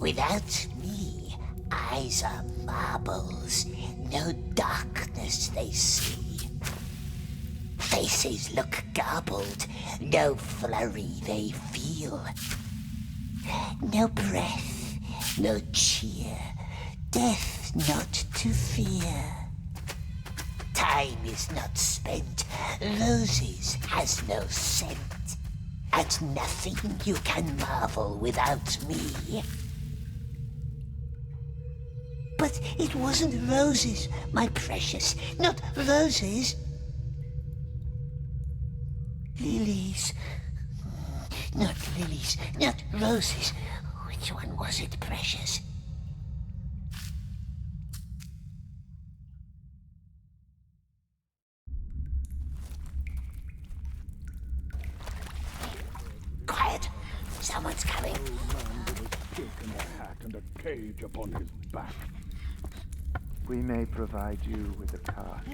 Without me, eyes are marbles. No darkness they see. Faces look garbled. No flurry they feel. No breath, no cheer. Death not to fear. Time is not spent. Roses has no scent. At nothing you can marvel without me. But it wasn't roses, my precious. Not roses. Lilies. Not lilies, not roses. Which one was it, precious? Quiet! Someone's coming. Old man with a stick and a hat and a cage upon his back. We may provide you with a cart.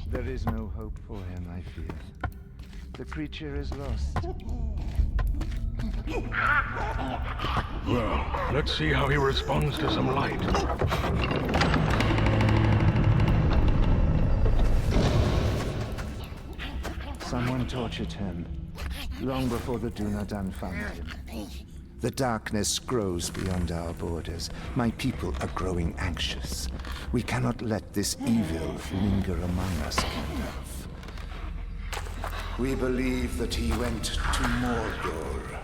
There is no hope for him, I fear. The creature is lost. Well, let's see how he responds to some light. Someone tortured him, long before the Dunadan found him. The darkness grows beyond our borders. My people are growing anxious. We cannot let this evil linger among us, Gandalf. We believe that he went to Mordor.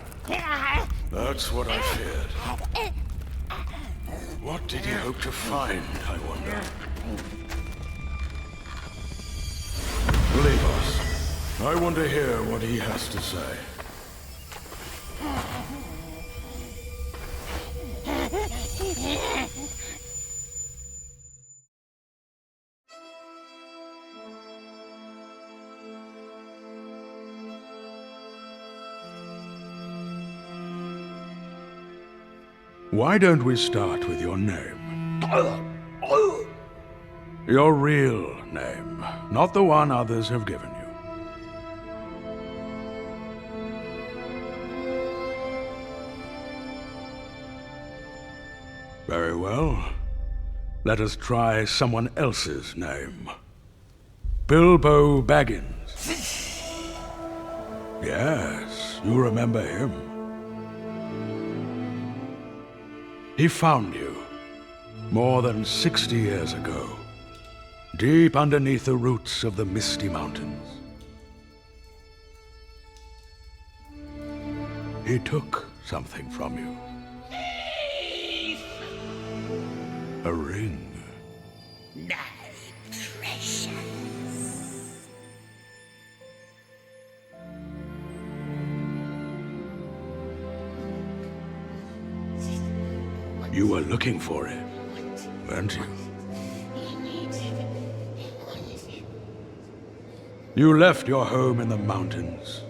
That's what I feared. What did he hope to find, I wonder? Leave us. I want to hear what he has to say. Why don't we start with your name? Your real name, not the one others have given you. Very well. Let us try someone else's name. Bilbo Baggins. Yes, you remember him. He found you more than 60 years ago, deep underneath the roots of the Misty Mountains. He took something from you. A ring. My precious. You were looking for it, weren't you? You left your home in the mountains,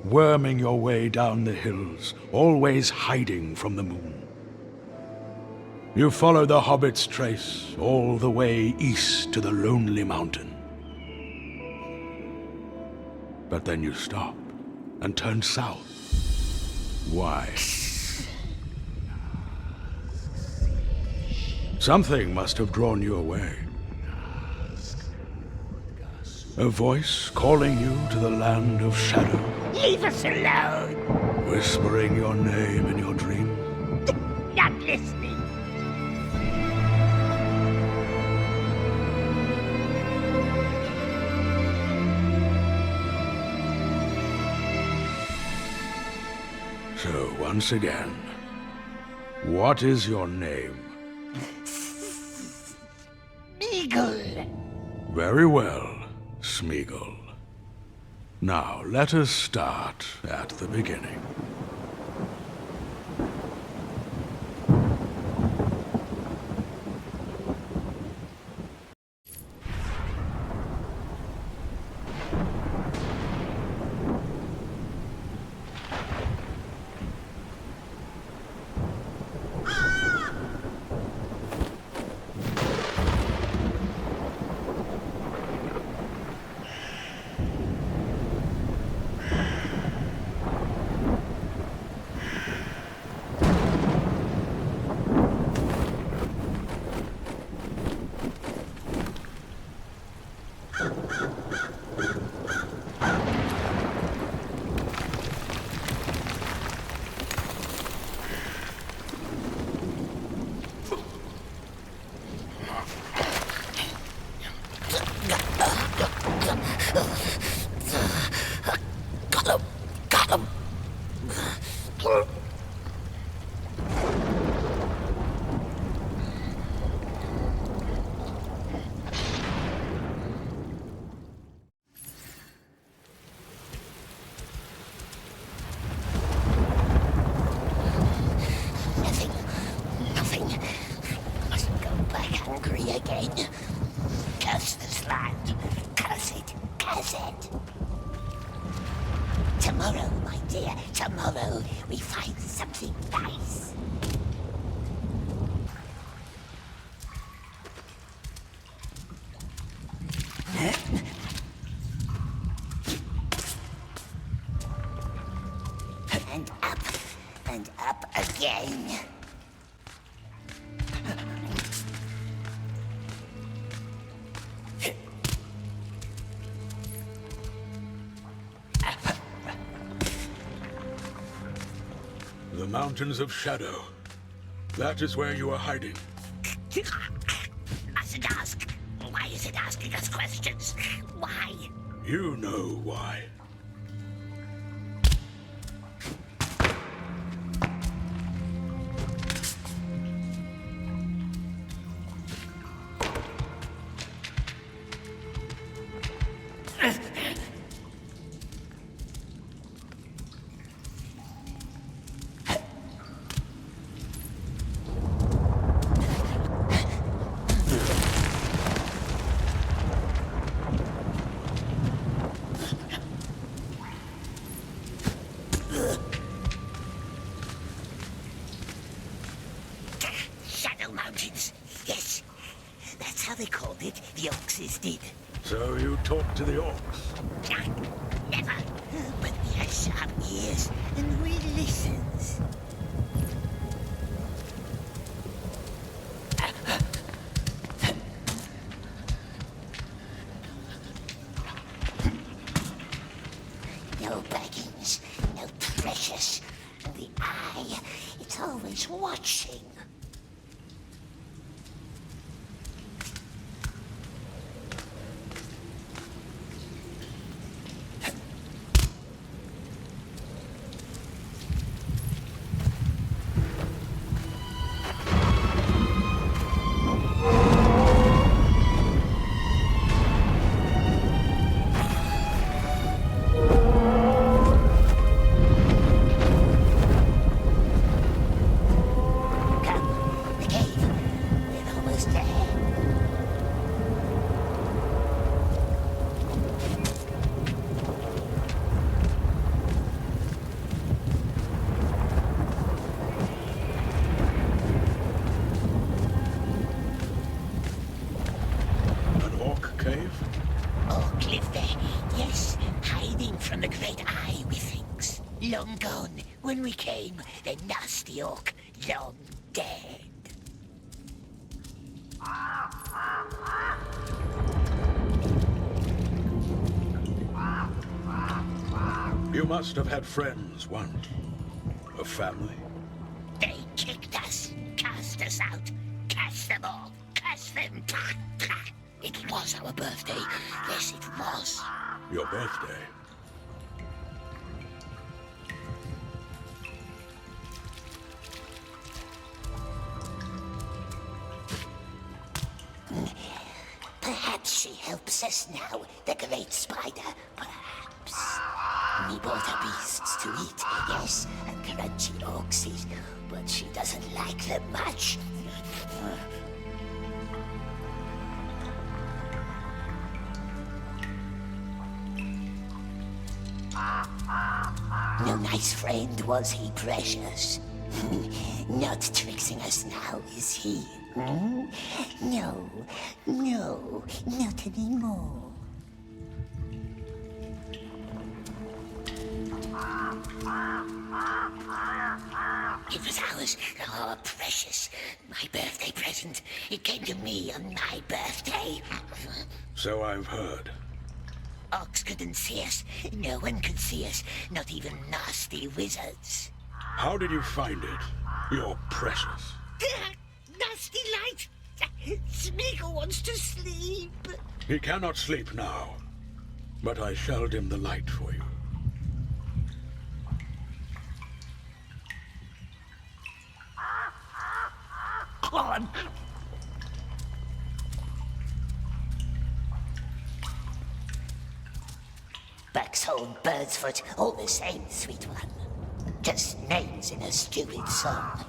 worming your way down the hills, always hiding from the moon. You followed the Hobbit's trace all the way east to the Lonely Mountain. But then you stopped and turned south. Why? Something must have drawn you away. A voice calling you to the land of shadow. Leave us alone. Whispering your name in your dreams. Not listening. So, once again, what is your name? Eagle. Very well, Smeagol. Now, let us start at the beginning. tomorrow we find something nice. And up again. The Mountains of Shadow. That is where you are hiding. Mustn't ask. Why is it asking us questions? Why? You know why. Shadow Mountains. Yes, that's how they called it. The Orcs did. So you talk to the orcs? Never. But he has sharp ears and we listens. No baggings, no precious. And the eye, it's always watching. Long gone. When we came, the nasty orc, long dead. You must have had friends once. A family. They kicked us, cast us out, cast them all, cast them. It was our birthday. Yes, it was. Your birthday? Perhaps she helps us now, the great spider. Perhaps. We bought her beasts to eat, yes, and crunchy orcsies, but she doesn't like them much. No nice friend was he, precious. Not tricksing us now, is he? Hmm? No, no, not anymore. It was ours. Oh, precious. My birthday present. It came to me on my birthday. So I've heard. Orcs couldn't see us. No one could see us. Not even nasty wizards. How did you find it? You're precious. Nasty light! Smeagol wants to sleep. He cannot sleep now, but I shall dim the light for you. On. Buxhole, Birdsfoot, all the same, sweet one. Just names in a stupid song.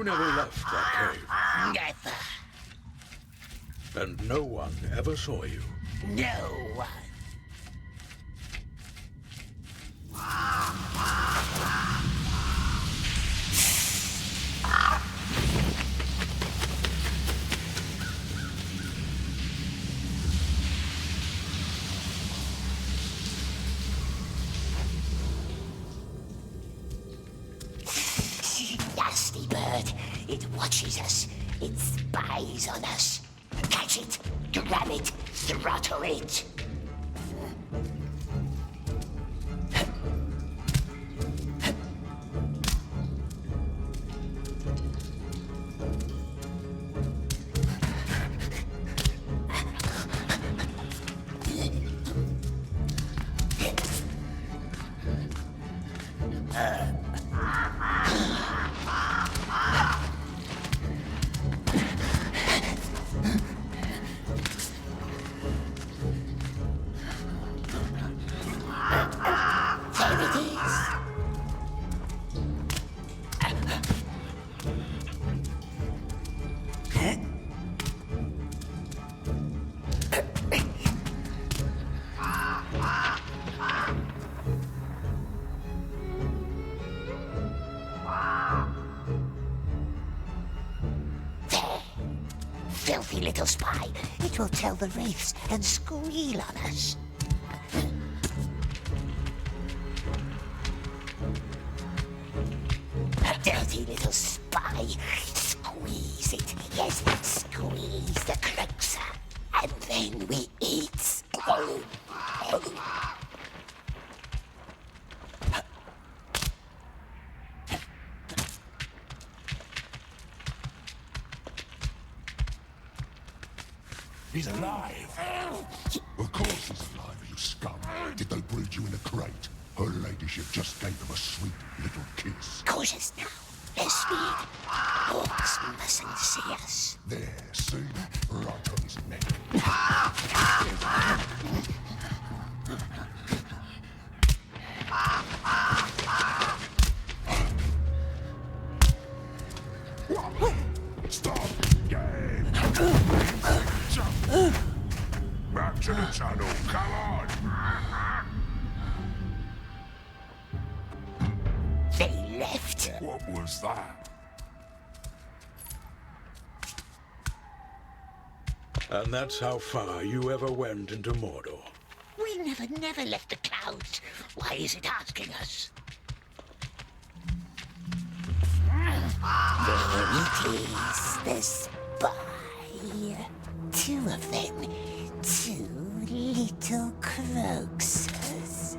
never left that cave, Never. and no one ever saw you. No one. Nasty bird. It watches us. It spies on us. Catch it, grab it, throttle it. There it is. There. Filthy little spy. It will tell the Wraiths and squeal on us. Dirty little spy. Squeeze it. Yes, squeeze the crux. And then we eat. Oh. Oh. He's alive. Of course he's alive, you scum. Did they breed you in a crate? Her ladyship just gave him a sweet little kiss. Cautious now. Less speed. Hawks mustn't see us. There, see? Right on his neck. What? Stop! Game! Jump! Back to the tunnel, come on! They left. What was that? And that's how far you ever went into Mordor. We never left the clouds. Why is it asking us? There it is, the spy. Two of them. Two little croakses.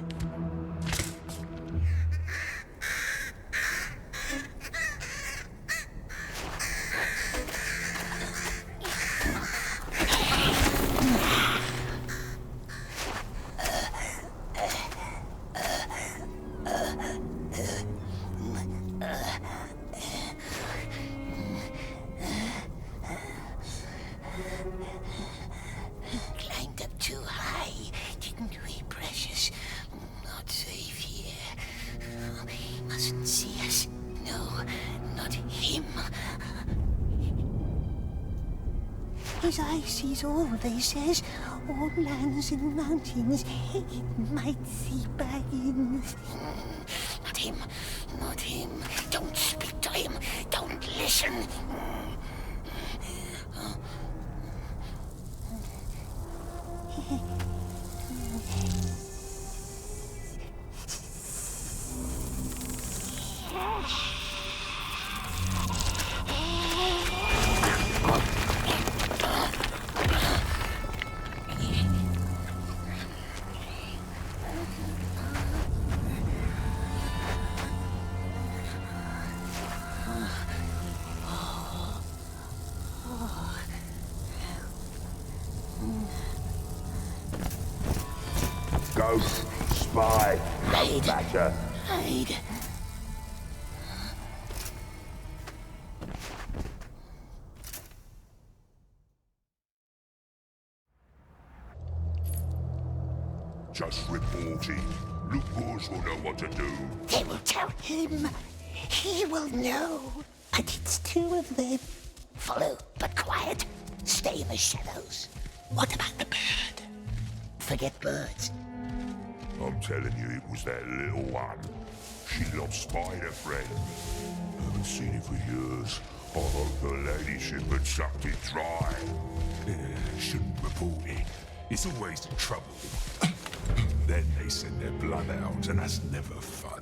Climbed up too high, didn't we, precious? Not safe here. He mustn't see us. No, not him. His eye sees all, they says. All lands and mountains. It might see Baggins. Not him. Not him. Don't speak to him. Don't listen. Ghost, spy, Hide. badger. Hide. Just reporting. Lucas will know what to do. They will tell him. He will know. But it's two of them. Follow, but quiet. Stay in the shadows. What about the bird? Forget birds. I'm telling you, it was that little one. She lost Spider friend. Haven't seen it for years. I hope her ladyship had sucked it dry. Shouldn't report it. It's always in trouble. Then they send their bloodhounds, and that's never fun.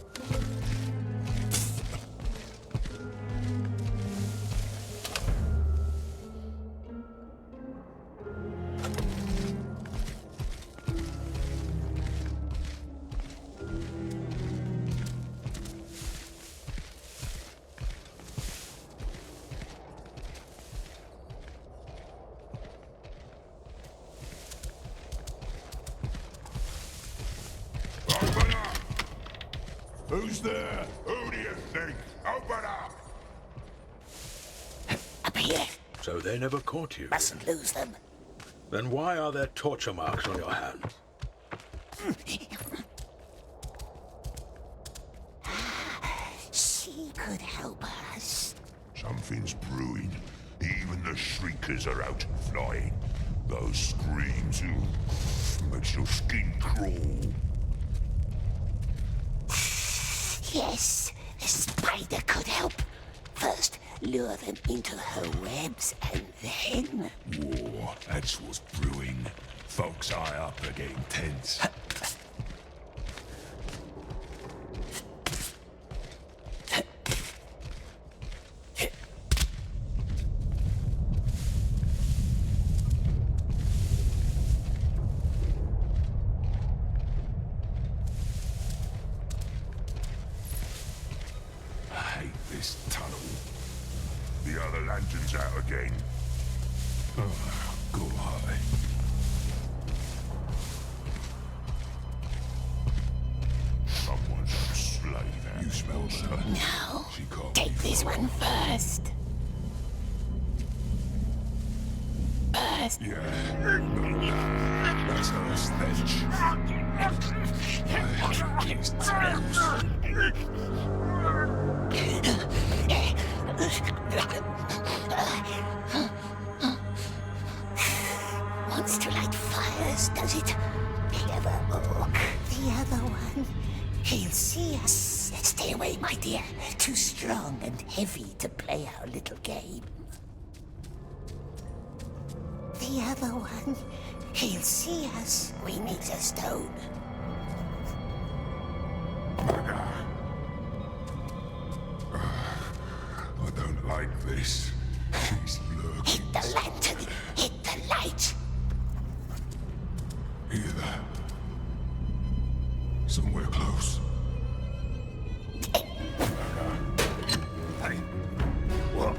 Open up! Who's there? Who do you think? Open up! Up here. So they never caught you? Mustn't lose them. Then why are there torture marks on your hands? She could help us. Something's brewing. Even the shriekers are out and flying. Those screams, makes your skin crawl. Yes, the spider could help. First, lure them into her webs, and then... War, that's what's brewing. Folks high up are getting tense. I hate this tunnel. The other lantern's out again. Oh, go high. Someone's gonna slay that. You smell that? No. She can't Take be this far. one first. First. Yeah. That's her stench. It's toast. Wants to light fires, does it? Clever orc. The other one. He'll see us. Stay away, my dear. Too strong and heavy to play our little game. The other one. He'll see us. We need a stone. I don't like this. She's lurking. Hit the lantern. Hit the light. Hear that? Somewhere close. Hey, what?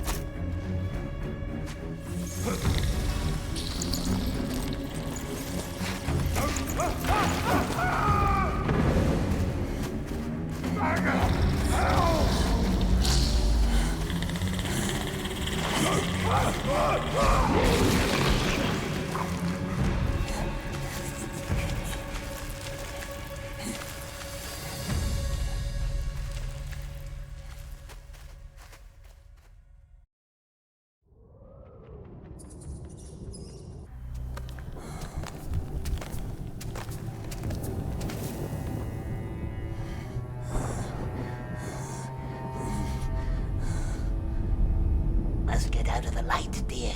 Must get out of the light, dear.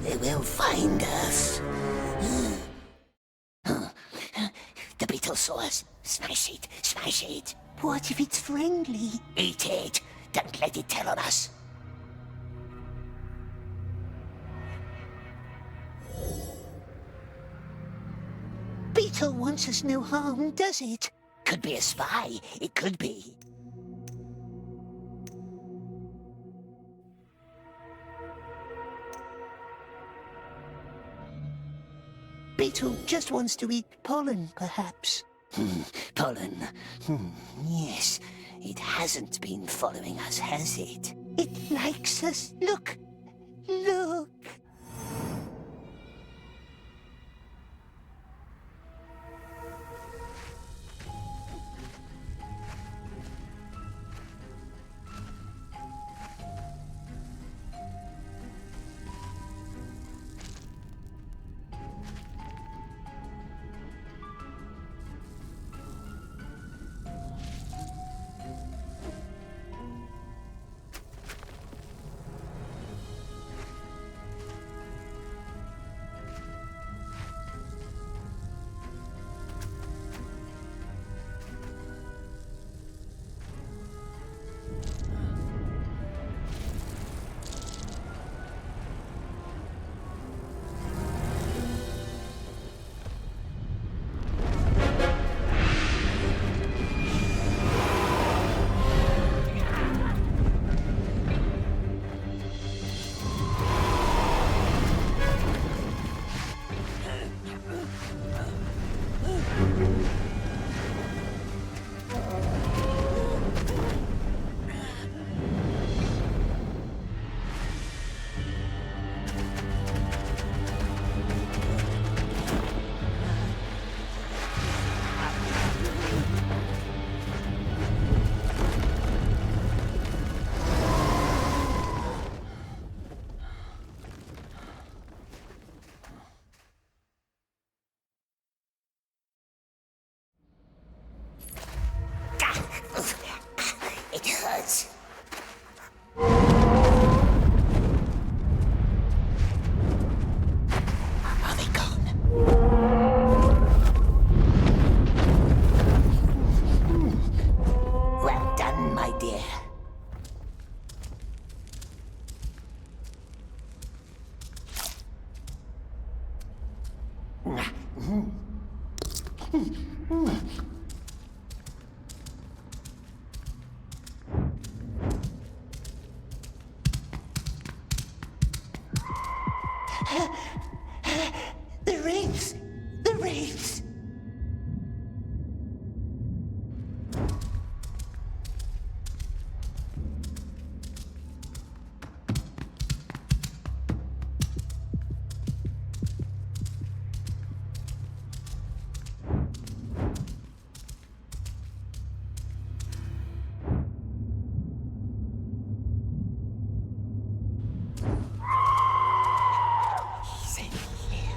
They will find us. The beetle saw us. Smash it, smash it. What if it's friendly? Eat it. Don't let it tell on us. beetle wants us no harm, does it? Could be a spy. It could be. Beetle just wants to eat pollen, perhaps. Pollen. Yes. It hasn't been following us, has it? It likes us. Look. Look. It hurts. Are they gone? Well done, my dear. The rings! The rings! He's in here.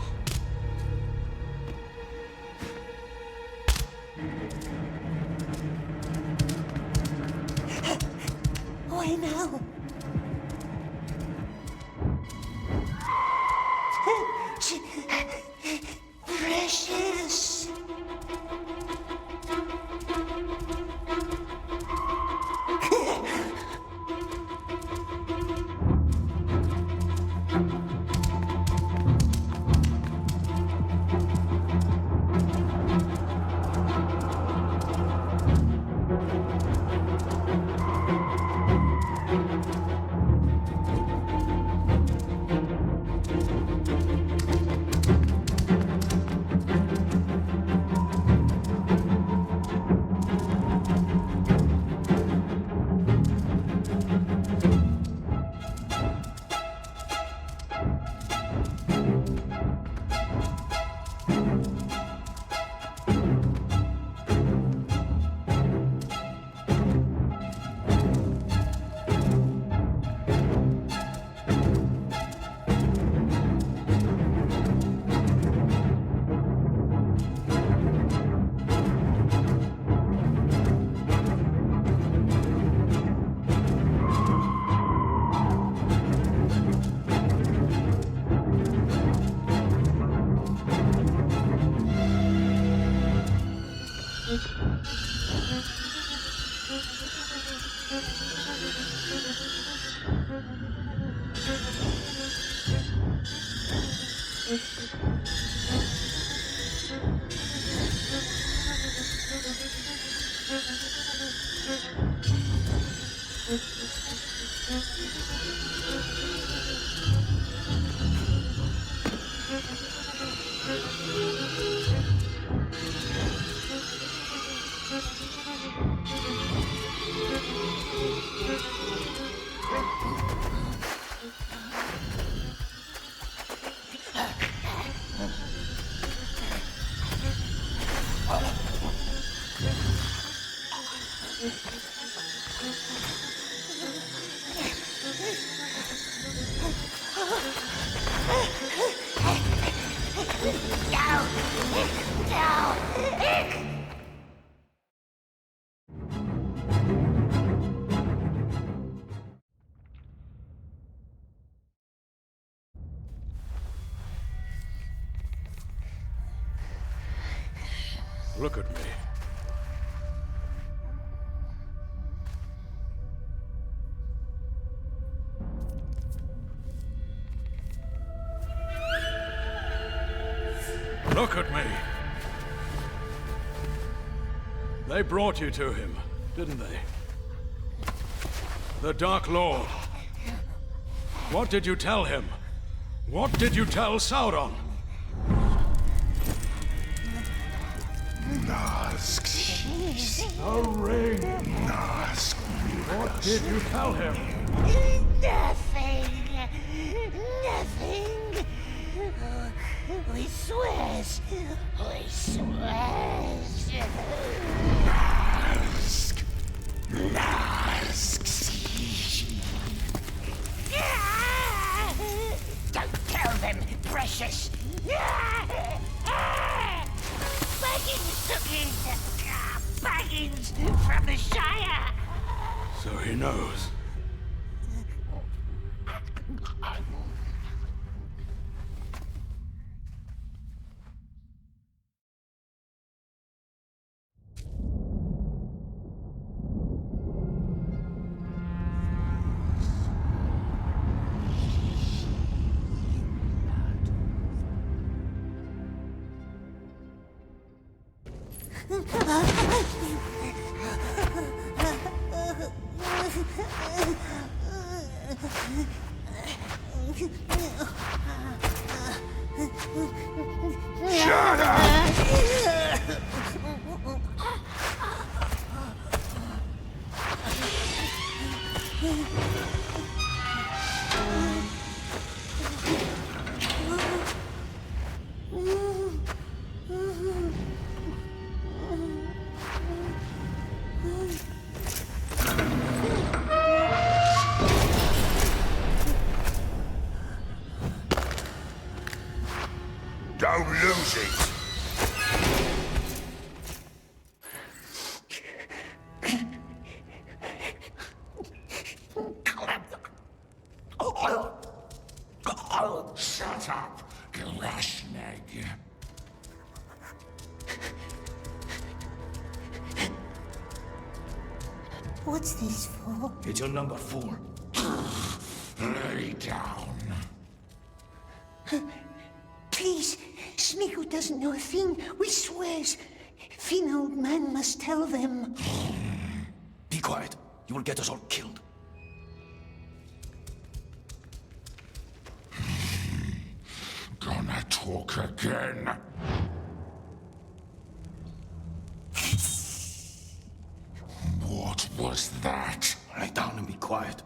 Look at me. Look at me. They brought you to him, didn't they? The Dark Lord. What did you tell him? What did you tell Sauron? The ring! What did you tell him? Nothing. Nothing. We swears. We swears. Don't tell them, precious. Baggins took it. Baggins from the Shire. So he knows. Shut up! Don't lose it! Shut up, Grashnig. What's this for? It's your number 4. Lay down. Please, Smeagol doesn't know a thing. We swears. Finn, old man, must tell them. Be quiet. You will get us all killed. Gonna talk again. What was that? Lay down and be quiet.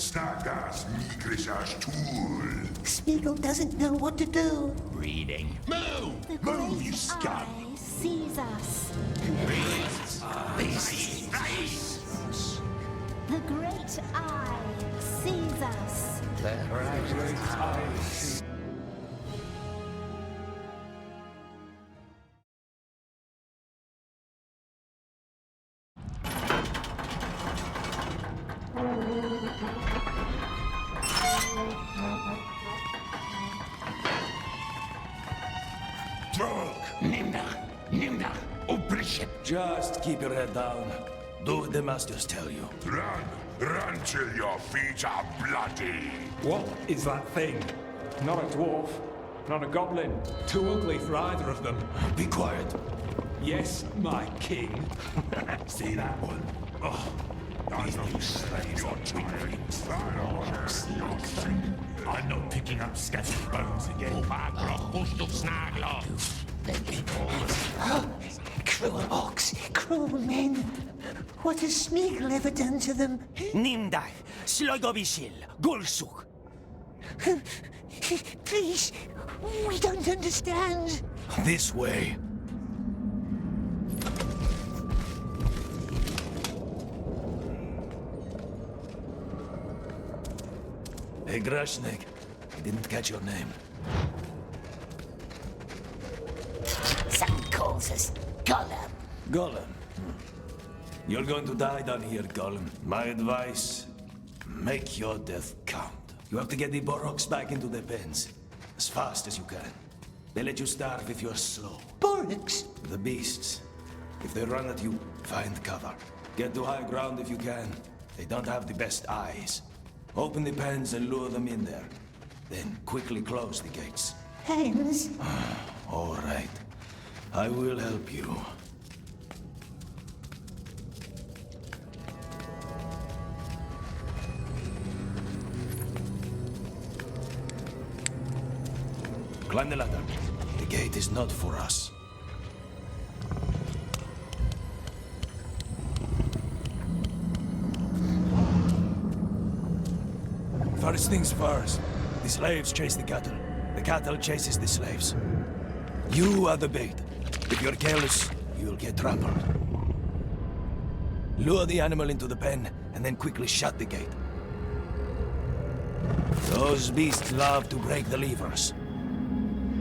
Snagas nigrisas tool. Smeagol doesn't know what to do. Reading. Move! The Move, great you scum! eye sees us. The great eye sees us. Nimna, open ship. Just keep your head down. Do what the masters tell you. Run till your feet are bloody. What is that thing? Not a dwarf, not a goblin. Too ugly for either of them. Be quiet. Yes, my king. See that one? Oh, these little slaves are twinklings. I'm not picking up scattered bones again. Cruel orcs, cruel men. What has Smeagol ever done to them? Nimdai, Slogobishil, Gulsuk. Please, we don't understand. This way. Hey, Grashnik. I didn't catch your name. Some calls us Gollum. Gollum. You're going to die down here, Gollum. My advice, make your death count. You have to get the Boroks back into their pens. As fast as you can. They let you starve if you're slow. Boroks? The beasts. If they run at you, find cover. Get to high ground if you can. They don't have the best eyes. Open the pens and lure them in there. Then quickly close the gates. Pens? All right. I will help you. Climb the ladder. The gate is not for us. First things first. The slaves chase the cattle. The cattle chases the slaves. You are the bait. If you're careless, you'll get trampled. Lure the animal into the pen, and then quickly shut the gate. Those beasts love to break the levers.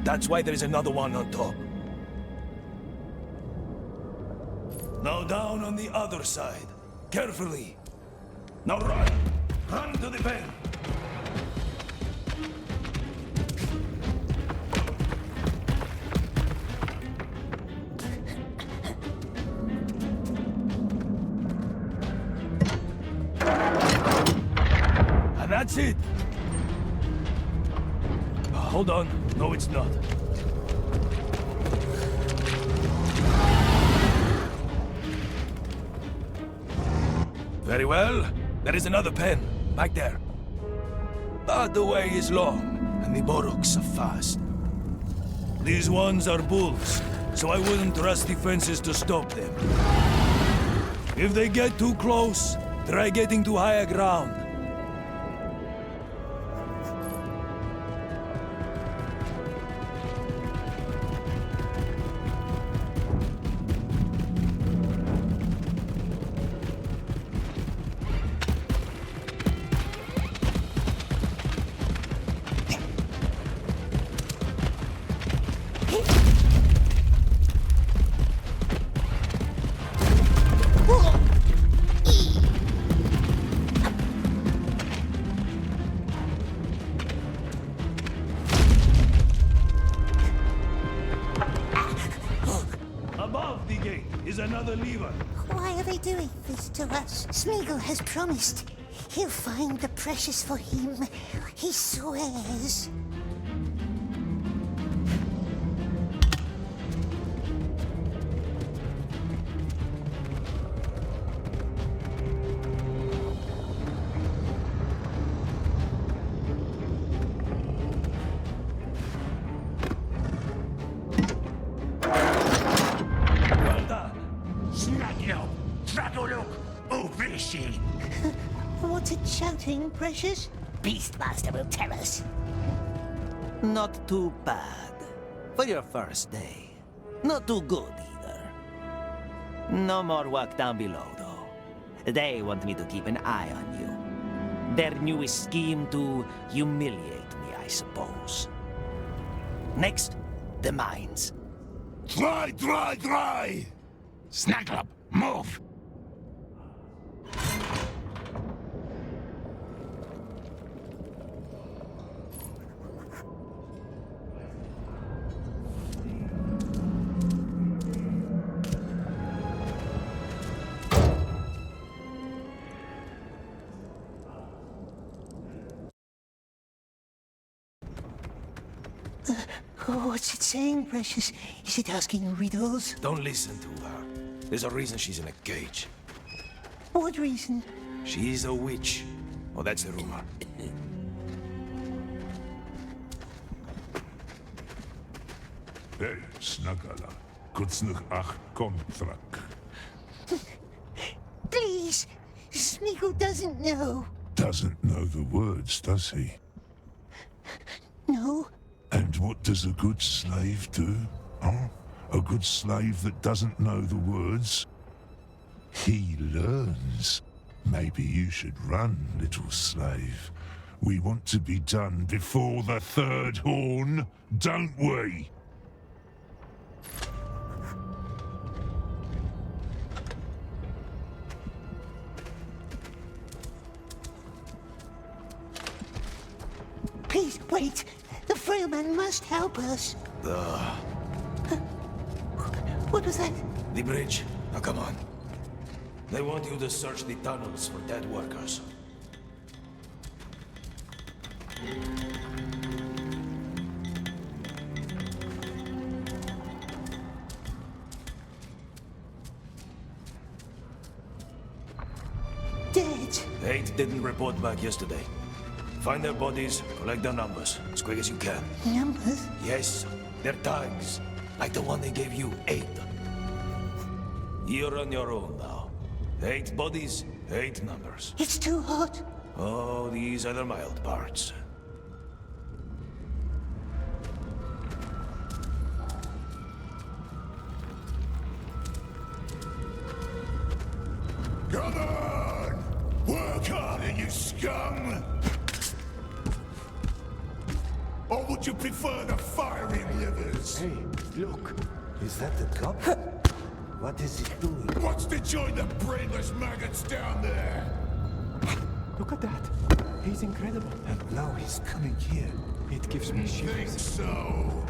That's why there is another one on top. Now down on the other side. Carefully. Now run! Run to the pen! And that's it! Hold on. No, it's not. Very well. There is another pen, back there. But the way is long, and the Boroks are fast. These ones are bulls, so I wouldn't trust the fences to stop them. If they get too close, try getting to higher ground. Above the gate is another lever. Why are they doing this to us? Smeagol has promised. He'll find the precious for him. He swears. What What's it shouting, Precious? Beastmaster will tell us. Not too bad. For your first day. Not too good either. No more work down below, though. They want me to keep an eye on you. Their newest scheme to humiliate me, I suppose. Next, the mines. Dry! Snuggle up, move! What's it saying, Precious? Is it asking riddles? Don't listen to her. There's a reason she's in a cage. What reason? She's a witch. Oh, that's the rumor. Hey, Snugala. Kurz nach 8 Kontrakt. Please! Smeagol doesn't know. Doesn't know the words, does he? No. And what does a good slave do? Huh? A good slave that doesn't know the words? He learns. Maybe you should run, little slave. We want to be done before the third horn, don't we? Please, wait. The frail man must help us. What was that? The bridge. Now come on. They want you to search the tunnels for dead workers. Dead. 8 didn't report back yesterday. Find their bodies, collect their numbers, as quick as you can. Numbers? Yes, their tags. Like the one they gave you, 8. You're on your own now. 8 bodies, 8 numbers. It's too hot. Oh, these are the mild parts. Come on! Work harder, you scum! Or would you prefer the fiery livers? Hey, look. Is that the cop? What is it doing? What's to join the brainless maggots down there? Look at that. He's incredible. And now he's coming here. It gives me Think shivers. so?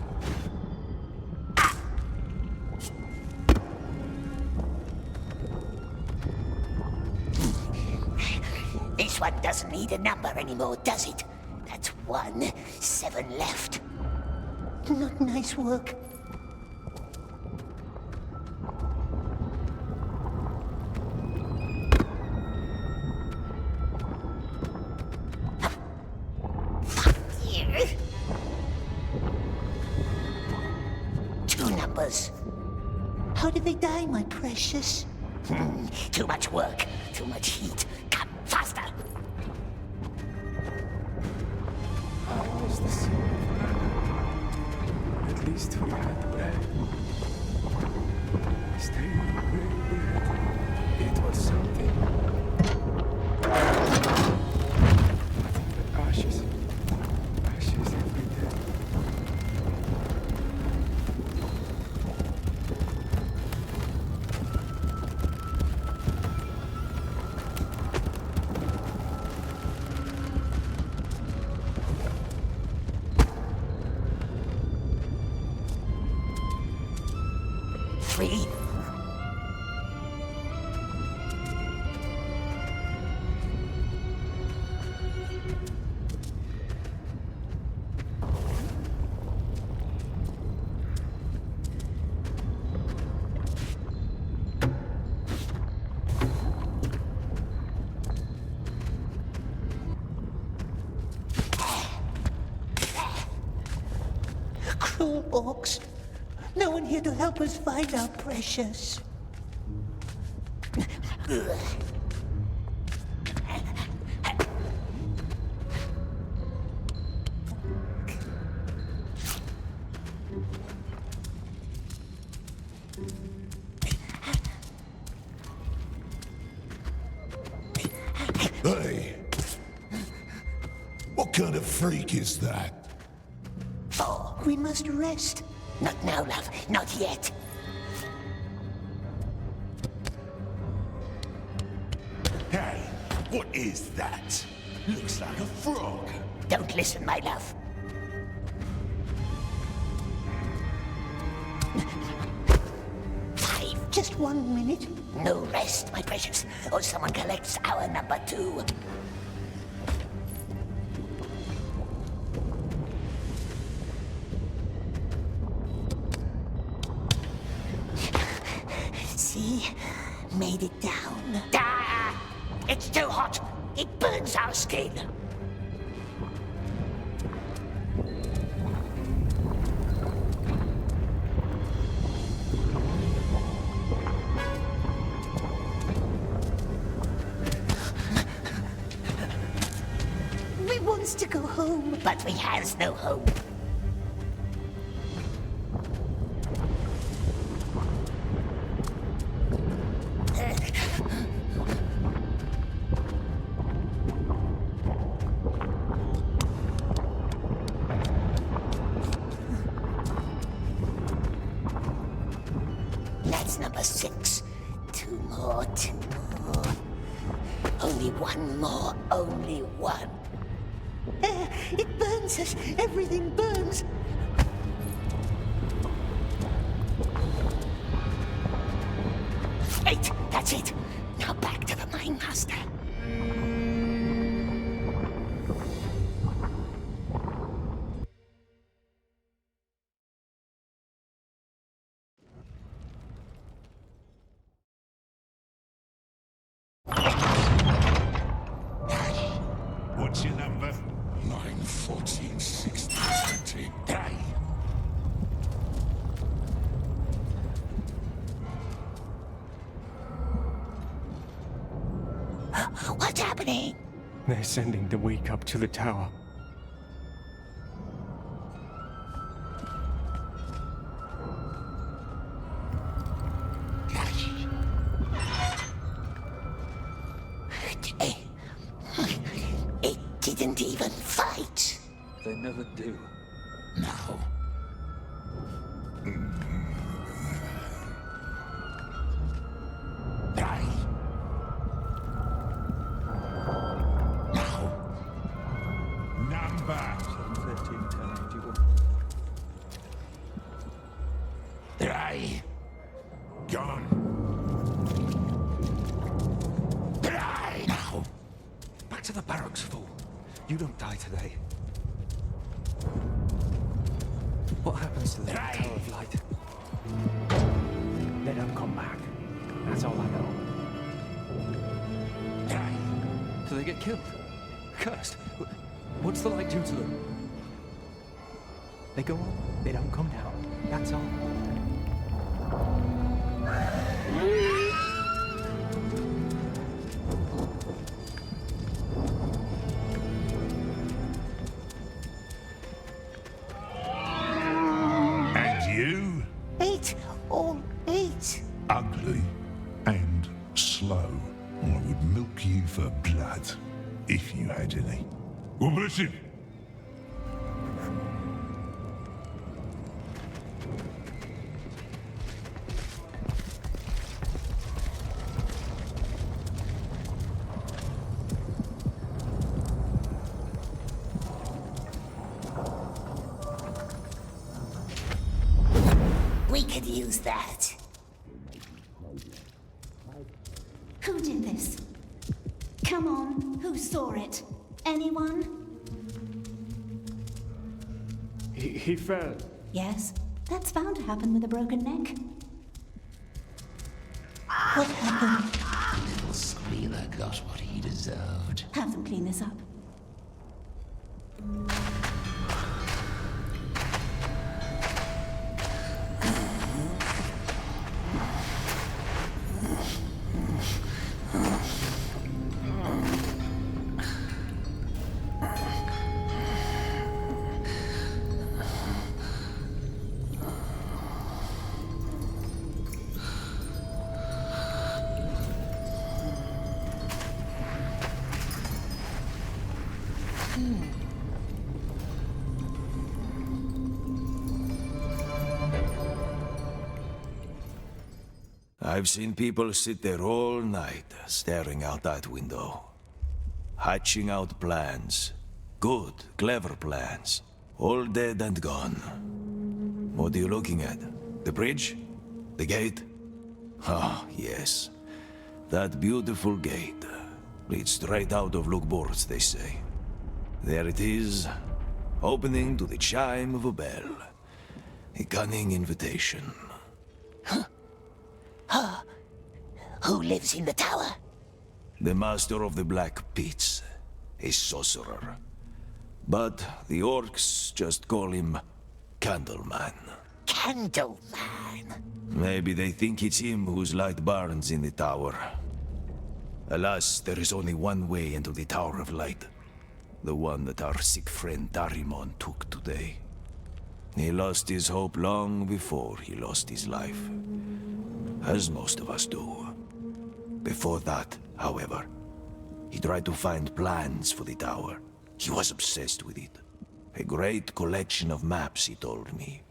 This one doesn't need a number anymore, does it? That's 1, 7 left. Not nice work. Two numbers. How did they die, my precious? Too much work, too much heat. Come, faster! How is the sea? At least we had bread. Stay bread. It was something. Nothing but ashes. Ashes every day. Three. Cruel orcs. No one here to help us find our precious. What kind of freak is that? Oh, we must rest. Not now, love. Not yet. Hey, what is that? Looks like a frog. Don't listen, my love. Five, just 1 minute. No rest, my precious, or someone collects our number 2. See? Made it down. Ah! It's too hot! It burns our skin! We wants to go home, but we has no home. That's number 6. 2 more, 2 more. Only 1 more, only 1. It burns us. Everything burns. Eight. That's it. Now back to the mine master. What's your number? 9, 14, 16, 20. Hey! What's happening? They're sending the weak up to the tower. It didn't even fight. They never do. Now. Hey! Now. Number! 13, 10, 81. Hey! Gone! Hey! Now. Back to the barracks, fool. You don't die today. What happens to the Tower of Light? They don't come back. That's all I know. Hey! Do they get killed? Cursed? What's the light do to them? They go up, they don't come down. That's all. And you? 8. All 8. Ugly and slow. I would milk you for blood, if you had any. Well, listen. We could use that. Who did this? Come on, who saw it? Anyone? He fell. Yes, that's bound to happen with a broken neck. What happened? Little squealer got what he deserved. Have them clean this up. I've seen people sit there all night, staring out that window. Hatching out plans. Good, clever plans. All dead and gone. What are you looking at? The bridge? The gate? Ah, yes. That beautiful gate. Leads straight out of Lugborz, they say. There it is, opening to the chime of a bell. A cunning invitation. Who lives in the tower? The master of the Black Pits. A sorcerer. But the orcs just call him Candleman. Candleman? Maybe they think it's him whose light burns in the tower. Alas, there is only one way into the Tower of Light. The one that our sick friend Darimon took today. He lost his hope long before he lost his life. As most of us do. Before that, however, he tried to find plans for the tower. He was obsessed with it. A great collection of maps, he told me.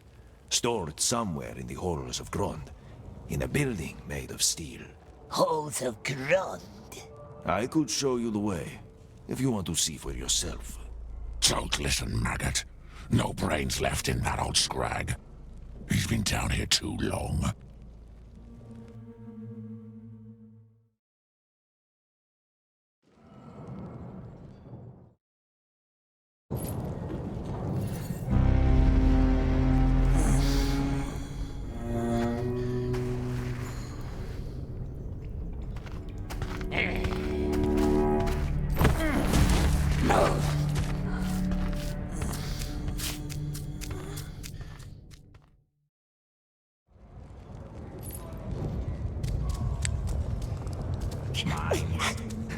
Stored somewhere in the halls of Grond. In a building made of steel. Halls of Grond? I could show you the way, if you want to see for yourself. Don't listen, Maggot. No brains left in that old scrag. He's been down here too long.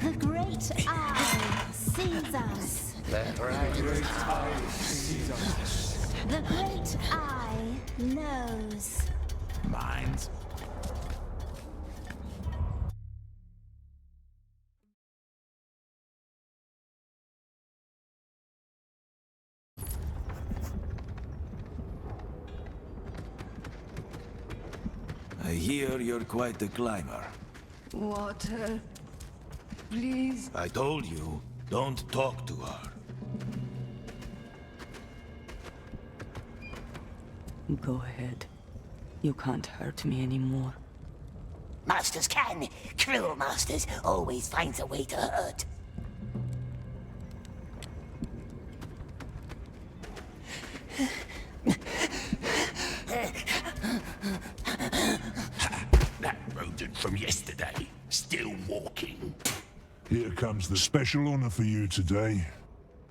The great eye sees us. The great eye knows. Minds. I hear you're quite a climber. Water. Please. I told you, don't talk to her. Go ahead. You can't hurt me anymore. Masters can. Cruel masters always finds a way to hurt. That rodent from yesterday, still walking. Here comes the special honor for you today.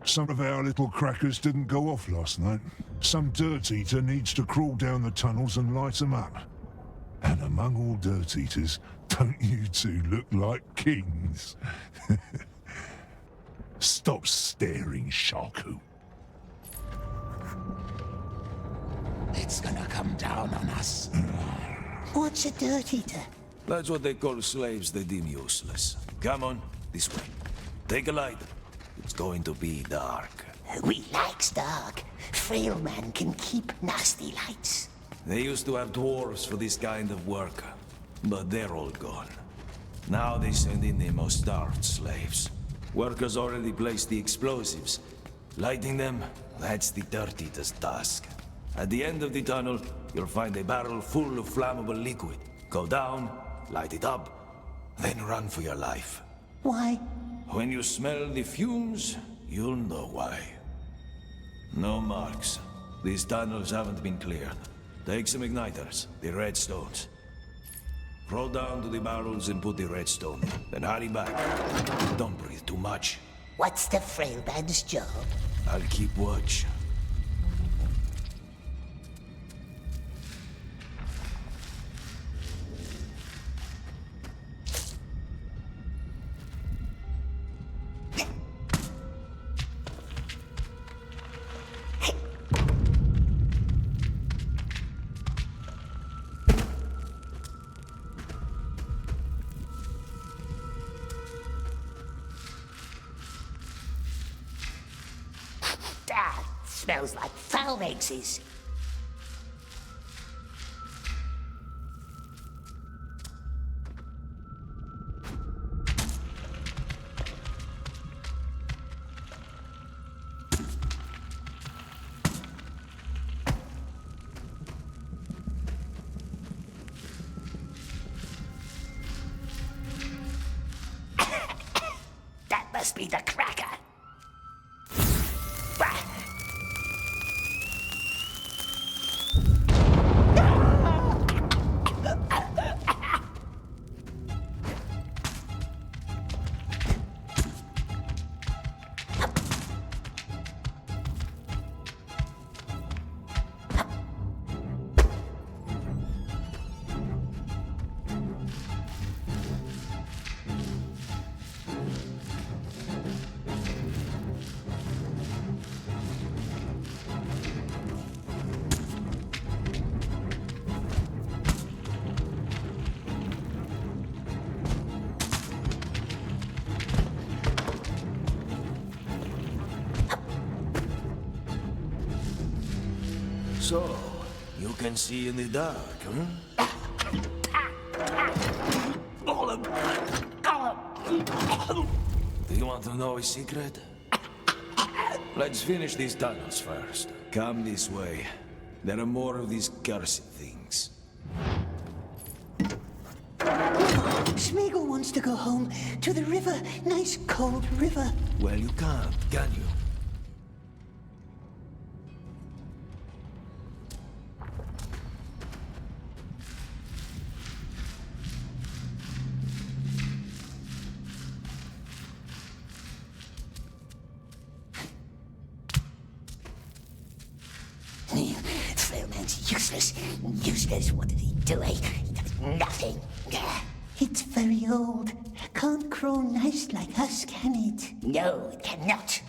Some of our little crackers didn't go off last night. Some dirt eater needs to crawl down the tunnels and light them up. And among all dirt eaters, don't you two look like kings? Stop staring, Sharku. It's gonna come down on us. What's a dirt eater? That's what they call slaves they deem useless. Come on, this way. Take a light. It's going to be dark. We likes dark. Frail man can keep nasty lights. They used to have dwarves for this kind of work, but they're all gone. Now they send in the most starved slaves. Workers already placed the explosives. Lighting them, that's the dirt eater's task. At the end of the tunnel, you'll find a barrel full of flammable liquid. Go down, light it up, then run for your life. Why? When you smell the fumes, you'll know why. No marks. These tunnels haven't been cleared. Take some igniters, the red stones. Roll down to the barrels and put the redstone in. Then hurry back. Don't breathe too much. What's the frail man's job? I'll keep watch. Smells like foul eggs. be the cracker. So, you can see in the dark, huh? Gollum! Gollum! Do you want to know a secret? Let's finish these tunnels first. Come this way. There are more of these cursed things. Smeagol wants to go home to the river. Nice cold river. Well, you can't, can you? Fairman's useless. Useless. What did he do? He does nothing. It's very old. Can't grow nice like us, can it? No, it cannot.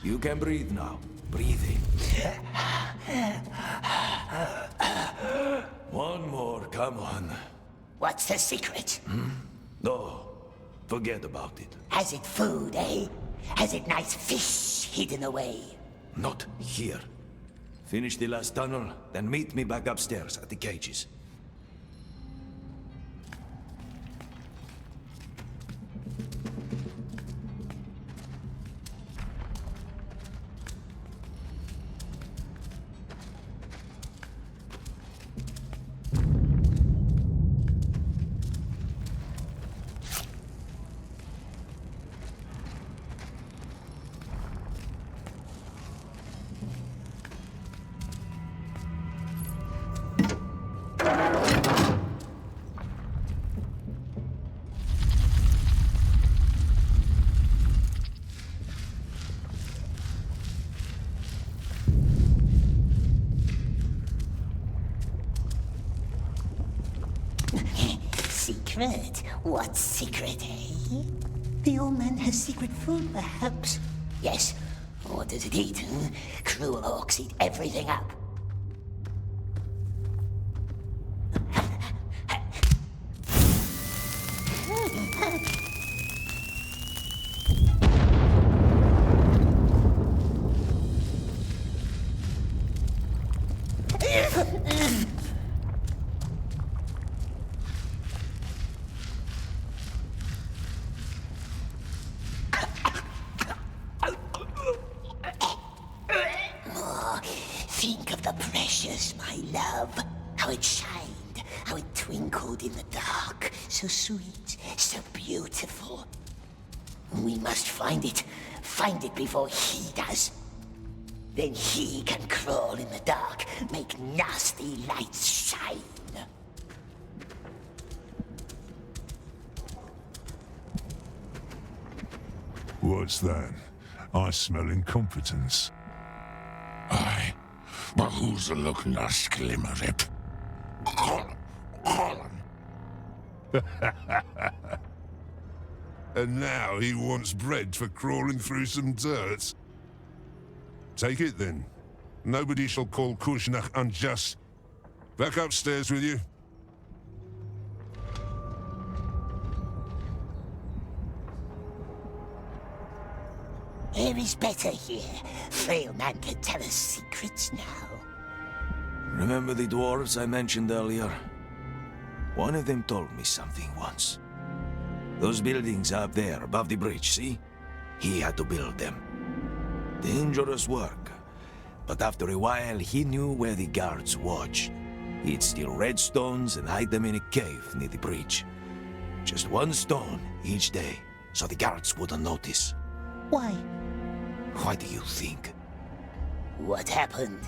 You can breathe now. Breathe in. One more, come on. What's the secret? No, forget about it. Has it food, eh? Has it nice fish hidden away? Not here. Finish the last tunnel, then meet me back upstairs at the cages. Secret? What secret, eh? The old man has secret food, perhaps? Yes. What does it eat? Cruel orcs eat everything up. Think of the precious, my love. How it shined, how it twinkled in the dark. So sweet, so beautiful. We must find it before he does. Then he can crawl in the dark, make nasty lights shine. What's that? I smell incompetence. Aye, but who's a looking at Sklimmerip? Gollum! And now he wants bread for crawling through some dirt. Take it then. Nobody shall call Kushnach unjust. Back upstairs with you. Air is better here. Frail man can tell us secrets now. Remember the dwarves I mentioned earlier? One of them told me something once. Those buildings up there above the bridge, see? He had to build them. Dangerous work. But after a while, he knew where the guards watched. He'd steal redstones and hide them in a cave near the bridge. Just one stone each day, so the guards wouldn't notice. Why? Why do you think? What happened?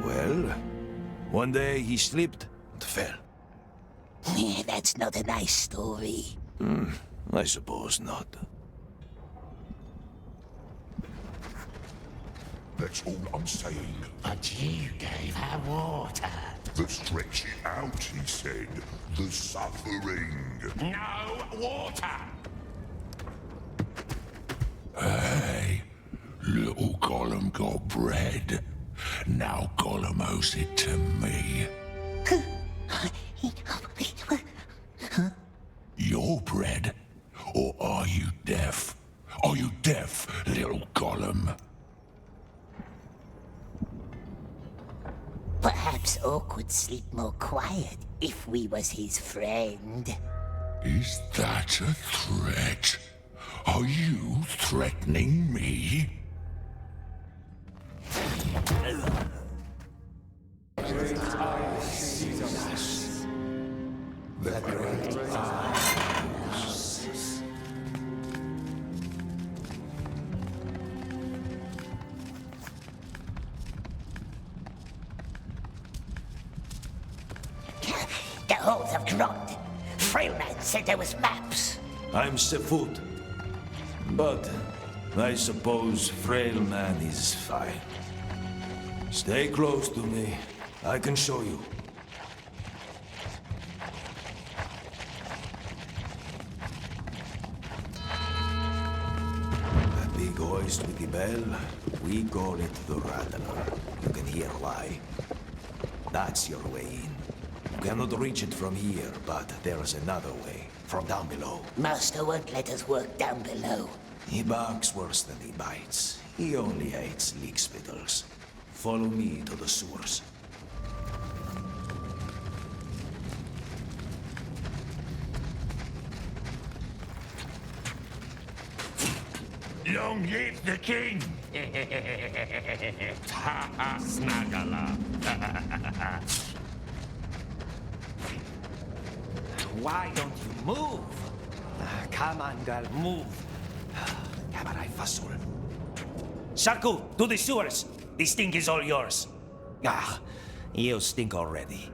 Well, one day he slipped and fell. That's not a nice story. I suppose not. That's all I'm saying. But you gave her water. The stretch it out, he said. The suffering. No water! Hey, little Gollum got bread. Now Gollum owes it to me. Your bread? Or are you deaf? Are you deaf, little Gollum? Perhaps Oak would sleep more quiet if we was his friend. Is that a threat? Are you threatening me? The great The halls have groaned. Frailman said there was maps. I'm Sefut. But I suppose Frail Man is fine. Stay close to me. I can show you. That big hoist with the bell, we call it the Rattler. You can hear why. That's your way in. You cannot reach it from here, but there's another way, from down below. Master won't let us work down below. He barks worse than he bites. He only hates leek spittles. Follow me to the sewers. Long live the king! Snagala. Why don't you move? Come on, girl, move. Cabaret Fasul. Sharku, to the sewers. The stink is all yours. Ah, you stink already.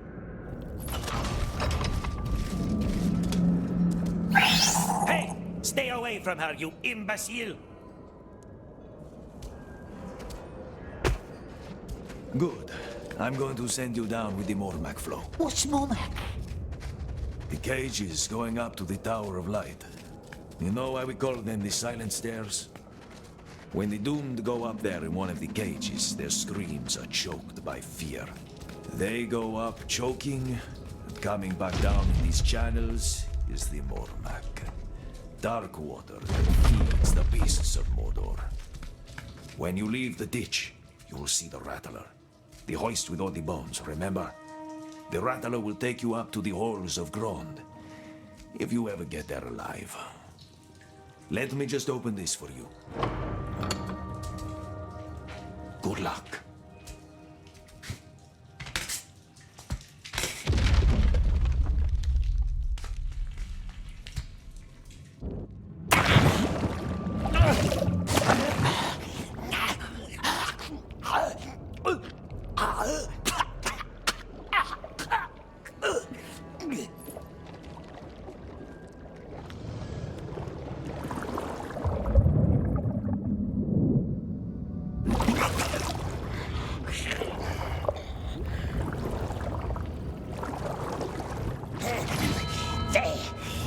Hey, stay away from her, you imbecile. Good. I'm going to send you down with the Mormac flow. What's Mormac? The cages going up to the Tower of Light. You know why we call them the Silent Stairs? When the doomed go up there in one of the cages, their screams are choked by fear. They go up choking, and coming back down in these channels is the Mormac. Dark water that feeds the beasts of Mordor. When you leave the ditch, you will see the Rattler. The hoist with all the bones, remember? The Rattler will take you up to the halls of Grond. If you ever get there alive. Let me just open this for you. Good luck.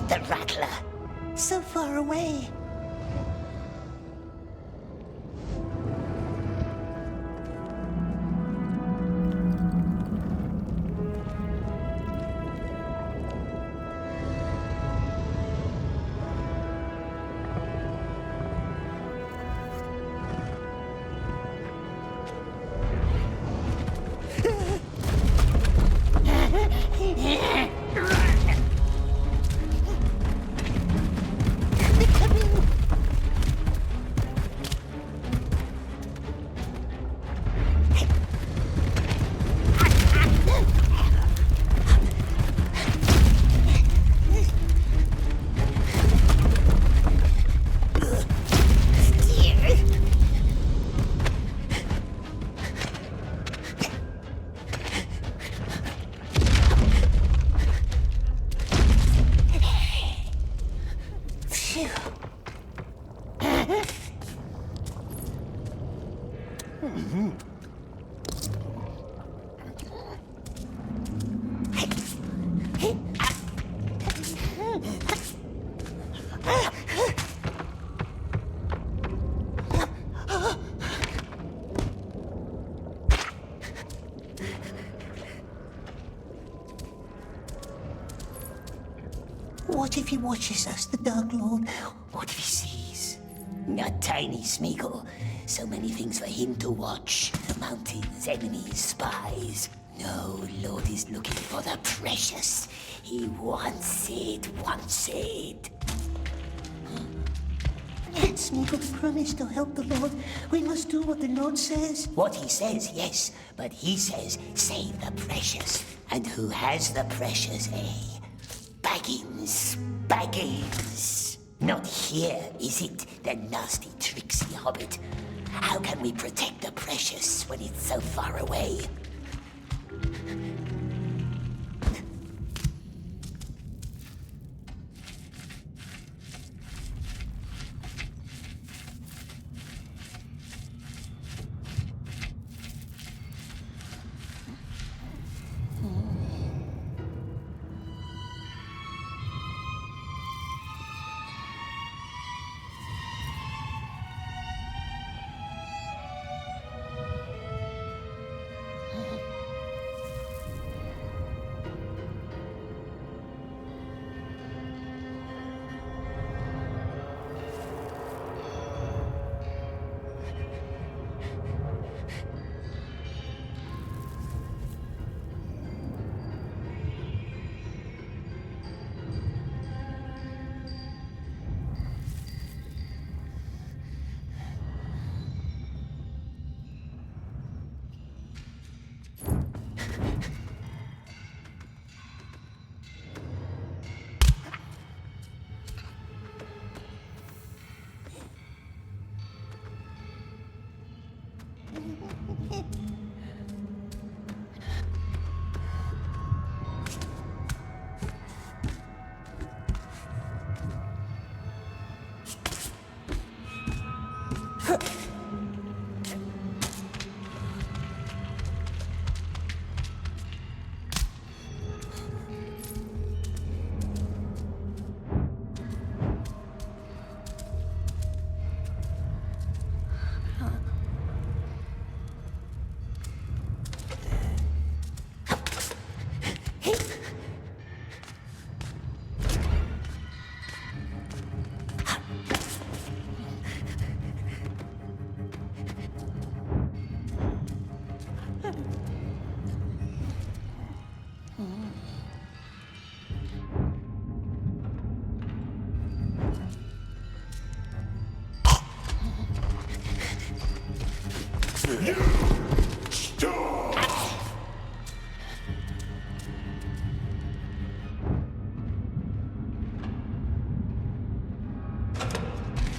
the rattler. So far away. What if he watches us, the Dark Lord? What if he sees? A tiny Smeagol. So many things for him to watch. Mountains, enemies, spies. No, Lord is looking for the precious. He wants it, wants it. And Smeagol promised to help the Lord. We must do what the Lord says. What he says, yes. But he says, save the precious. And who has the precious, eh? Baggins, Baggins. Not here, is it, the nasty, tricksy hobbit? How can we protect the precious when it's so far away?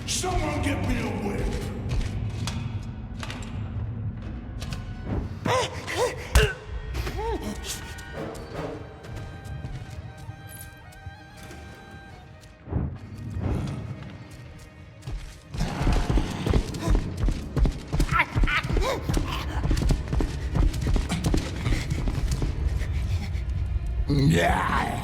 Someone get me a whip! Yeah.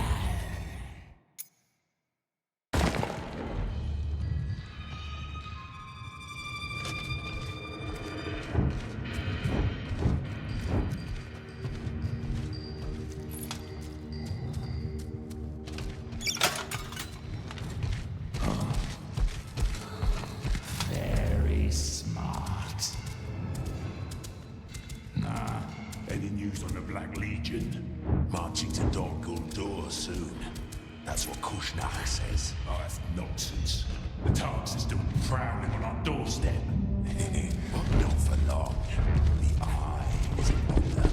Schnarr says. Oh, that's nonsense. The Tarks are still prowling on our doorstep. Not for long. The eye is upon them.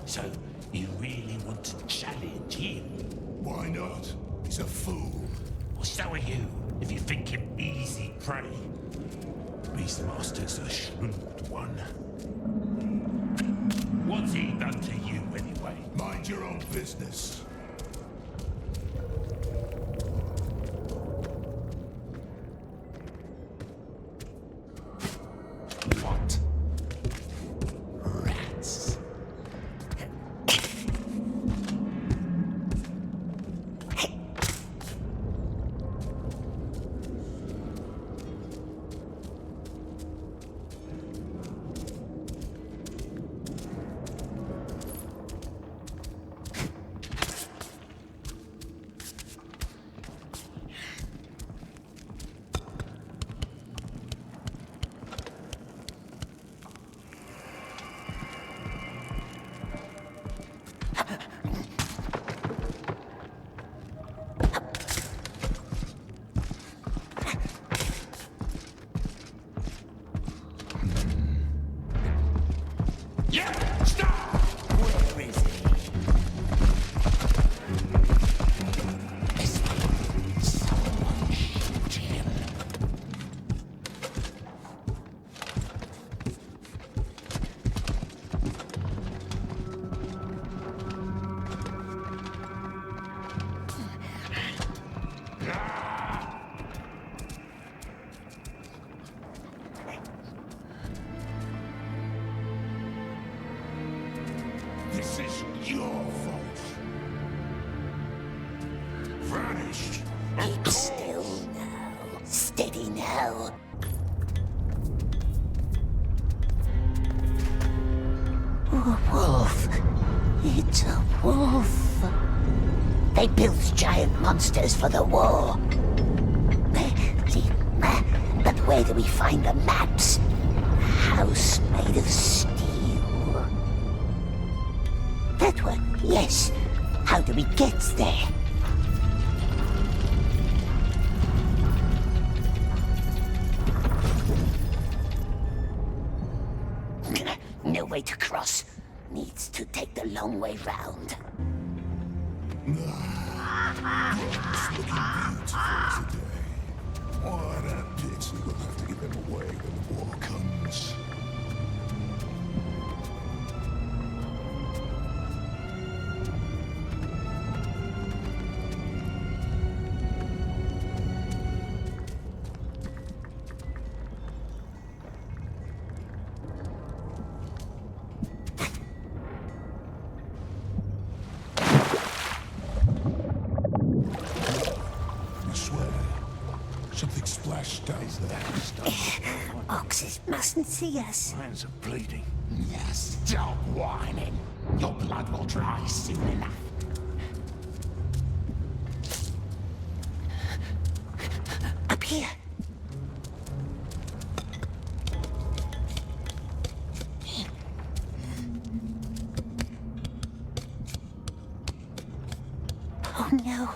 So, you really want to challenge him? Why not? He's a fool. Well, so are you, if you think him easy prey. Beastmaster's a shrewd one. What's he done to you, anyway? Mind your own business. What? Rats. Yeah! Stop! Where is he? This way. Someone shoot him. This is your fault. Vanished. Keep still now. Steady now. A wolf. It's a wolf. They built giant monsters for the war. But where do we find the maps? A house made of steel. That one, yes. How do we get there? No way to cross. Needs to take the long way round. It's looking beautiful today. What a pity we'll have to give them away when the war comes. I swear, something splashed down there. Ox bosses mustn't see us. Hands are bleeding. Stop whining. Your blood will dry soon enough. Up here. Oh no.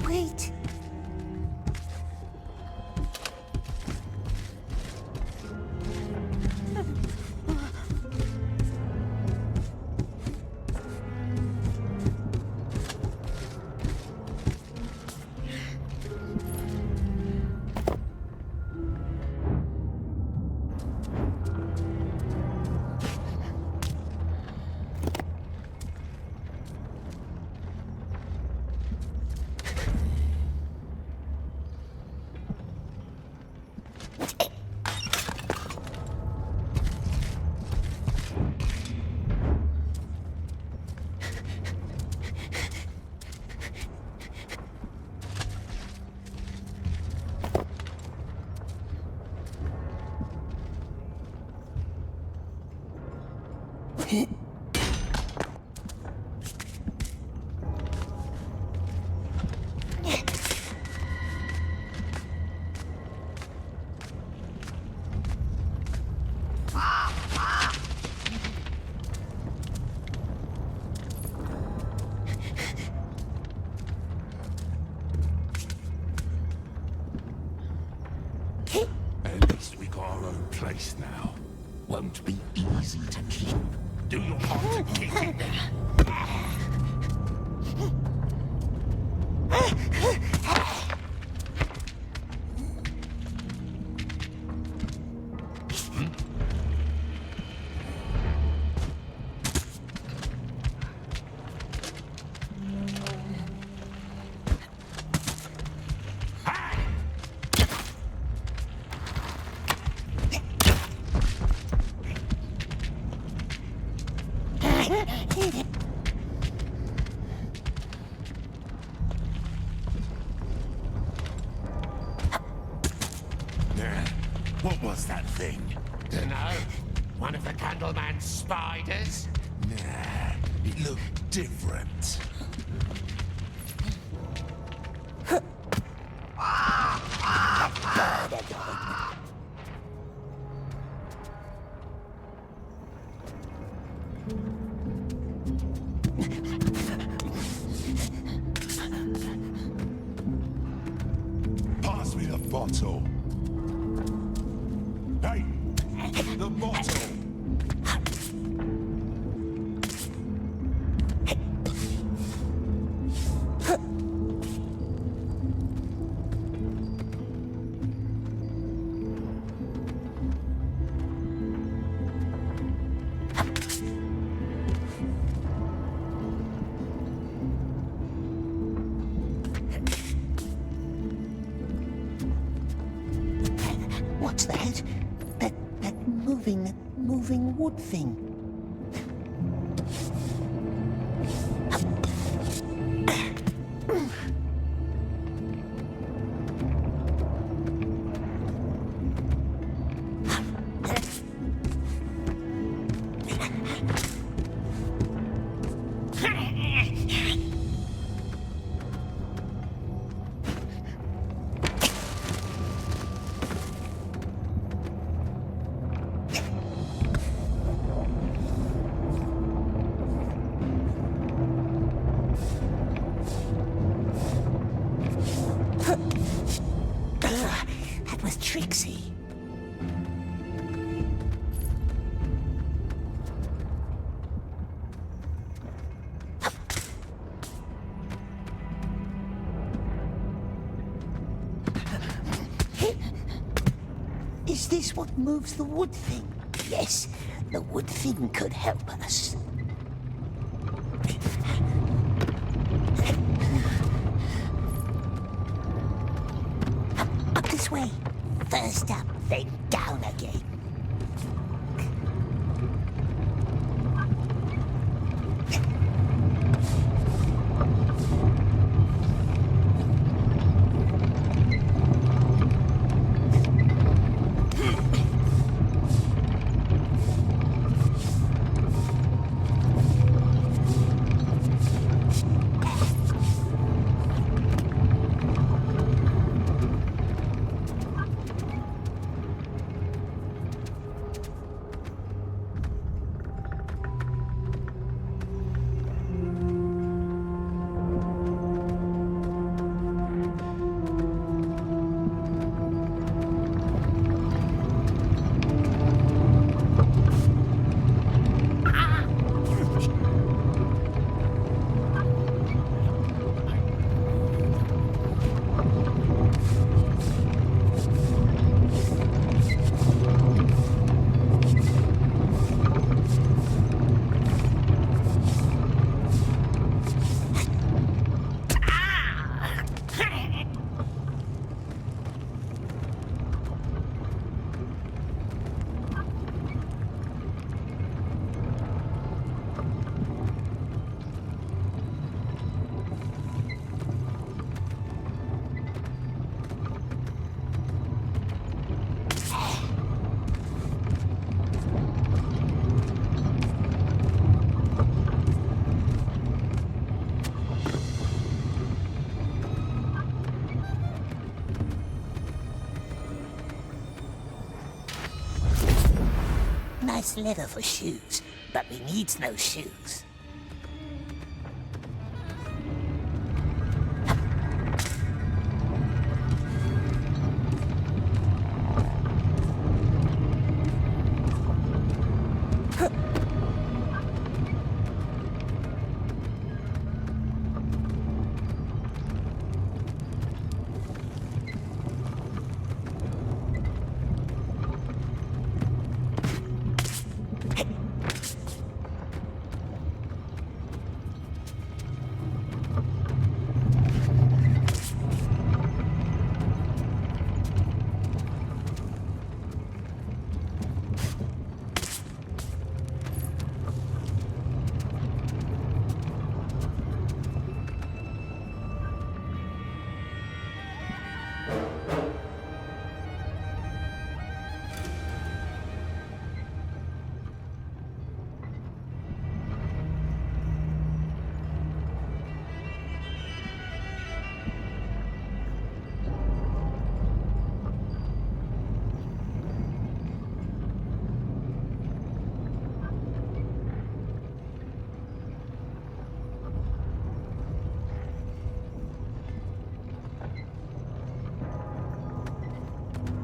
Wait. At least we got our own place now. Won't be easy to keep. Do your part to keep it then. What was that thing? Dunno. One of the Candleman's spiders? Nah, it looked different. Pass me the bottle. Hey! The bottle! What's that? That moving wood thing. tricksy. Is this what moves the wood thing? Yes, the wood thing could help us. Up this way. First up, then down again. Nice leather for shoes, but we needs no shoes.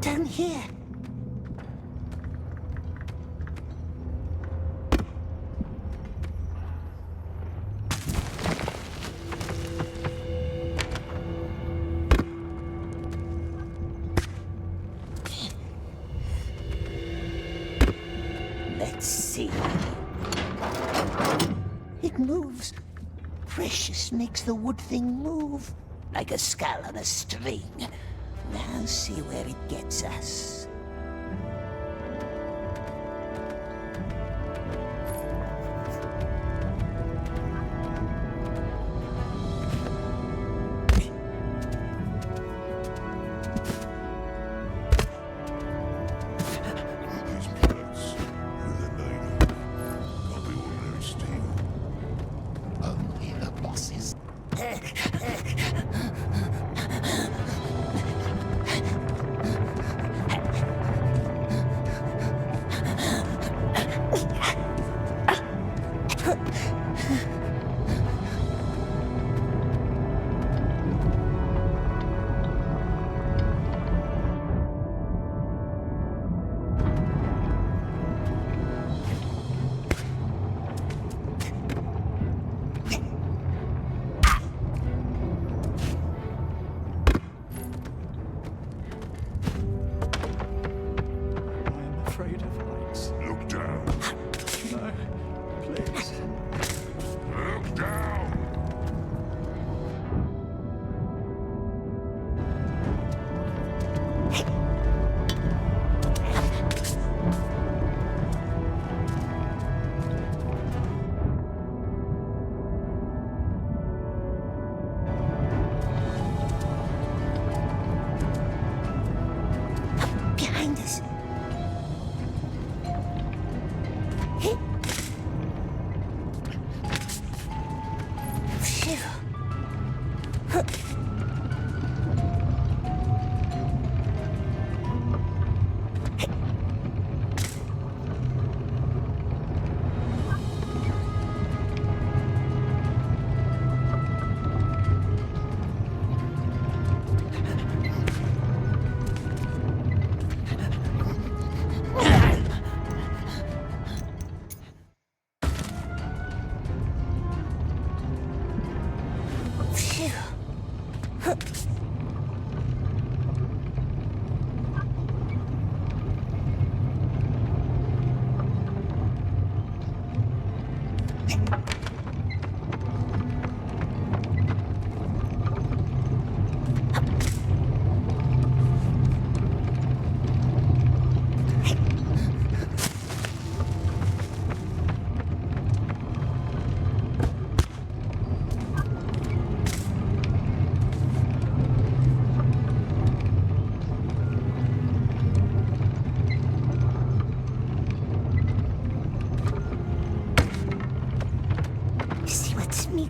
Down here. Let's see. It moves. Precious makes the wood thing move. Like a skull on a string. Now see where it gets us. These plants, who they're made of, can't be ordinary steel. Only the bosses.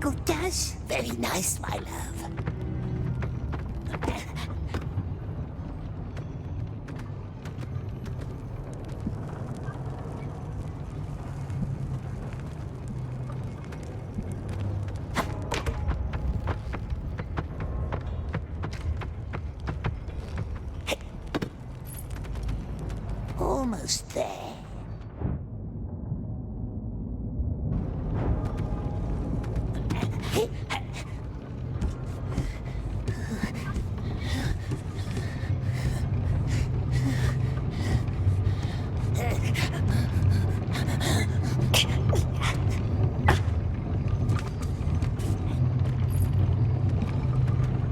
Maggot does? Very nice, my love. Almost there.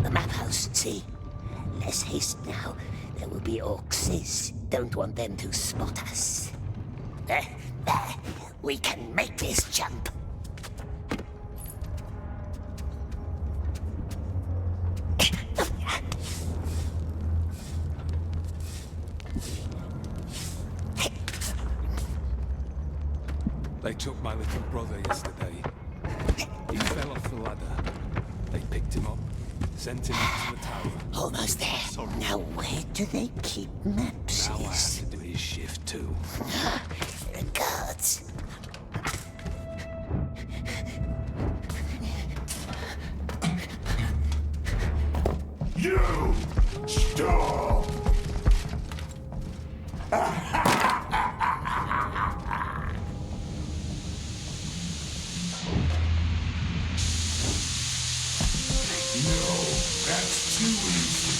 The map house, see? Let's haste now. There will be orcs. Don't want them to spot us. We can make this jump. They took my little brother yesterday. He fell off the ladder. They picked him up, sent him up to the tower. Almost there. Sorry. Now where do they keep maps? Now I have to do his shift too. The guards. You! Stop! No, that's too easy.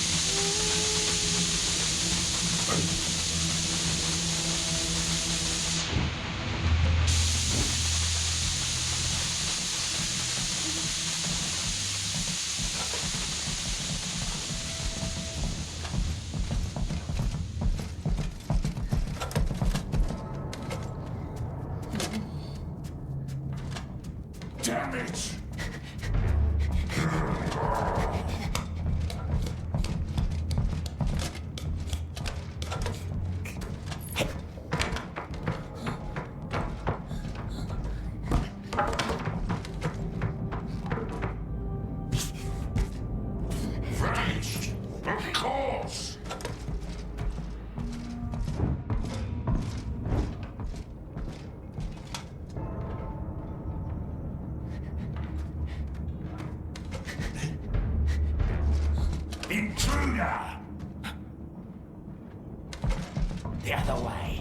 Damn it! Vanished! Of course! Intruder! The other way.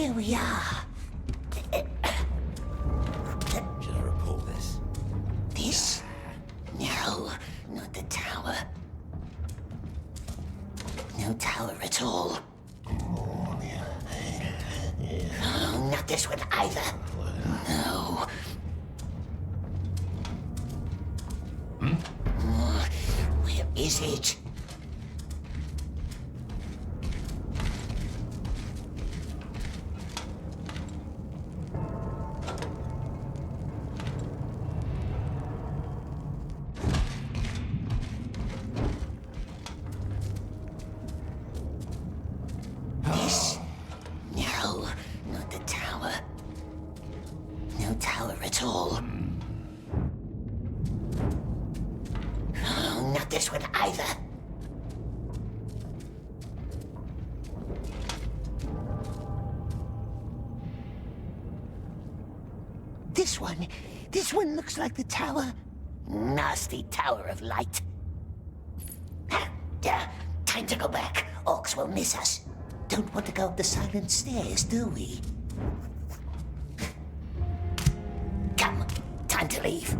here we are. Should I report this? This? No, not the tower. No tower at all. Oh, not this one either. No. Oh, where is it? This? No, not the tower. No tower at all. Oh, not this one either. This one looks like the tower. Nasty tower of light. Time to go back. Orcs will miss us. Don't want to go up the silent stairs, do we? Come, time to leave.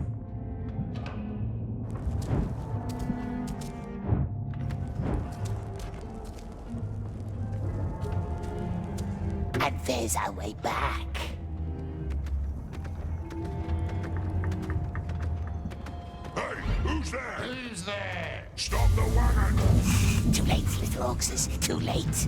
And there's our way back. Hey, who's there? Who's there? Stop the wagon! Too late, little orcs. Too late.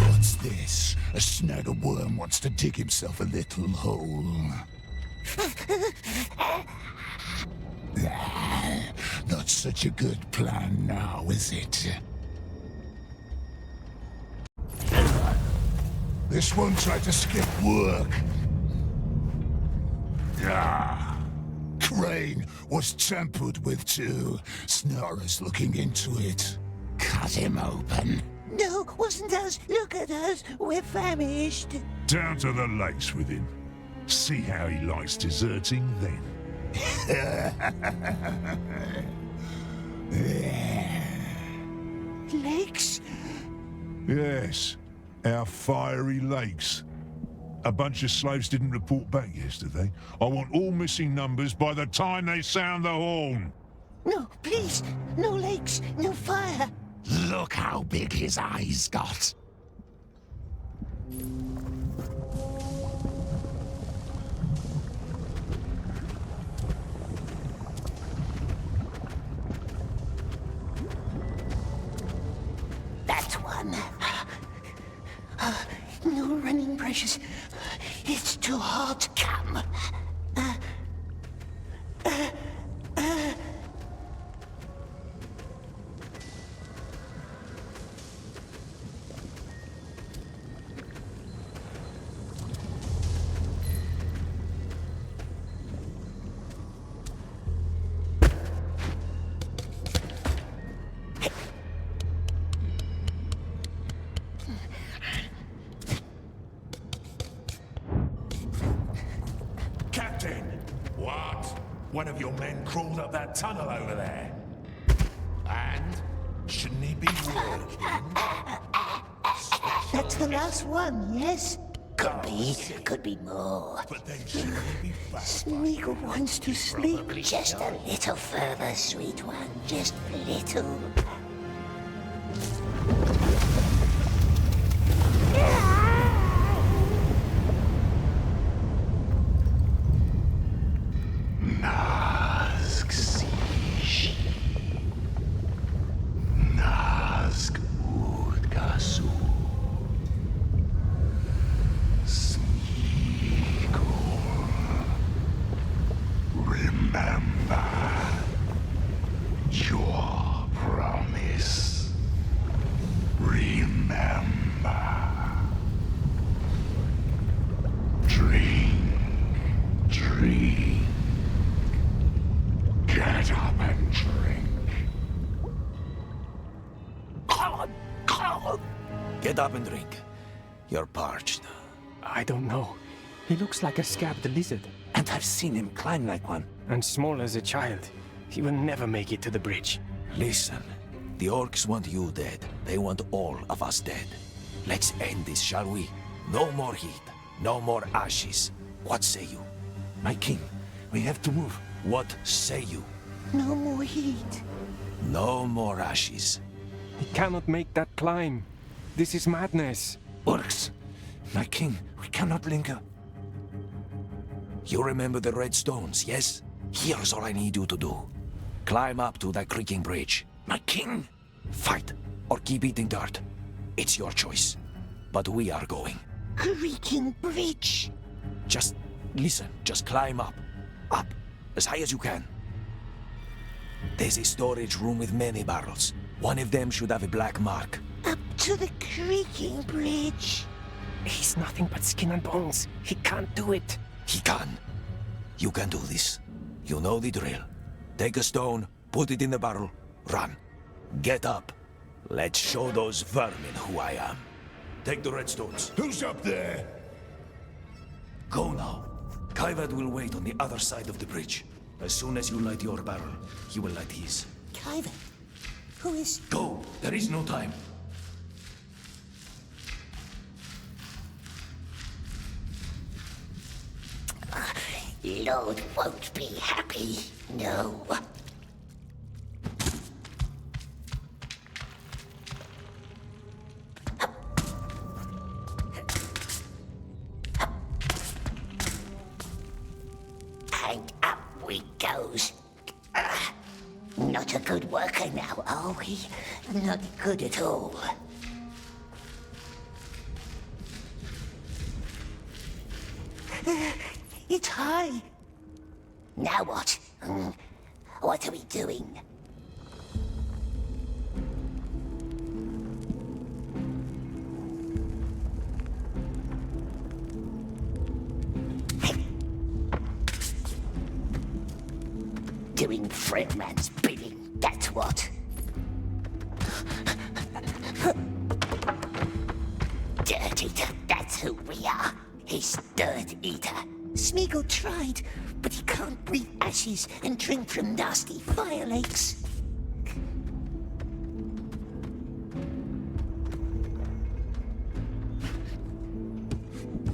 What's this? A snagger worm wants to dig himself a little hole. Not such a good plan now, is it? This one tried to skip work. Crane was tampered with too. Snorri's looking into it. Cut him open. No, wasn't us. Look at us. We're famished. Down to the lakes with him. See how he likes deserting then. Lakes? Yes, our fiery lakes. A bunch of slaves didn't report back yesterday. I want all missing numbers by the time they sound the horn. No, please. No lakes. No fire. Look how big his eyes got. That one. No running, precious. It's too hot. Come. Captain! What? One of your men crawled up that tunnel over there. And shouldn't he be working? That's the last one, yes? Could be more. But then shouldn't he be back? Smeagol wants to sleep. Just a little further, sweet one. Just a little. Nazg Sishi. Nazg Udgasu. Remember your promise. Remember. Drink. Get up and drink. Get up and drink. You're parched. I don't know. He looks like a scabbed lizard. And I've seen him climb like one. And small as a child. He will never make it to the bridge. Listen, the orcs want you dead. They want all of us dead. Let's end this, shall we? No more heat. No more ashes. What say you? My king, we have to move. What say you? No more heat. No more ashes. He cannot make that climb. This is madness. Orcs, my king, we cannot linger. You remember the red stones, yes? Here's all I need you to do. Climb up to that creaking bridge. My king! Fight, or keep eating dirt. It's your choice. But we are going. Creaking bridge. Just listen, just climb up. Up, as high as you can. There's a storage room with many barrels. One of them should have a black mark. Up to the creaking bridge. He's nothing but skin and bones. He can't do it. He can. You can do this. You know the drill. Take a stone, put it in the barrel, run. Get up. Let's show those vermin who I am. Take the red stones. Who's up there? Go now. Kaivad will wait on the other side of the bridge. As soon as you light your barrel, he will light his. Kyvan, who is... Go! There is no time. Lord won't be happy, no. And up we goes. Not a good worker now, are we? Not good at all. It's high. Now what? What are we doing? Doing Freilman's bidding, that's what. Dirt Eater, that's who we are. He's Dirt Eater. Smeagol tried, but he can't breathe ashes and drink from nasty fire lakes.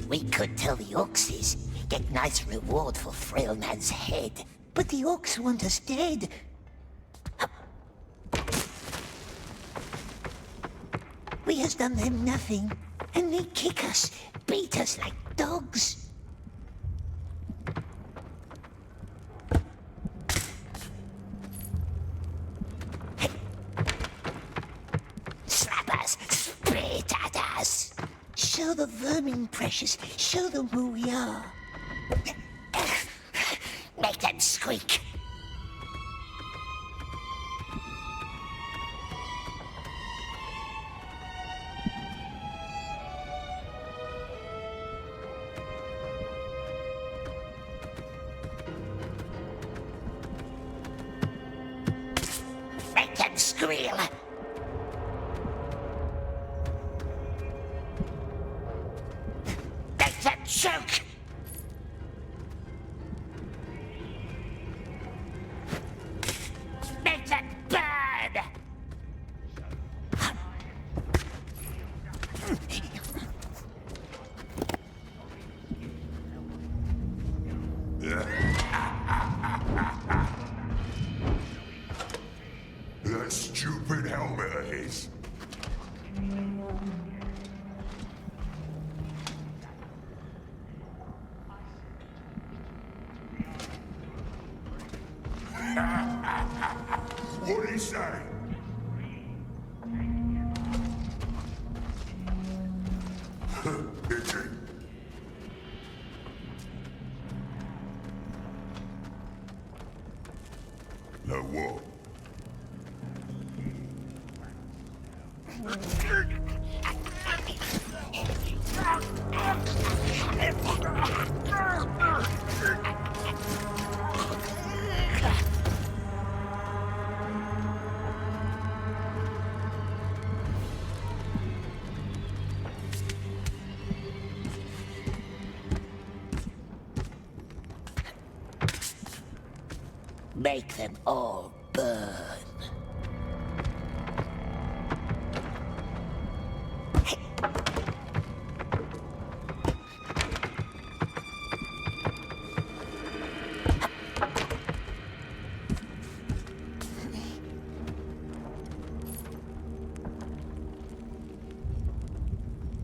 We could tell the Orcs, get nice reward for Freilman's head, but the Orcs want us dead. We has done them nothing, and they kick us, beat us like dogs. Slap us, spit at us. Show the vermin, precious, show them who we are. Make them squeak. Make them squeal. Make them choke. Make them burn. What'd he say? Pity. Now what? Make them all burn.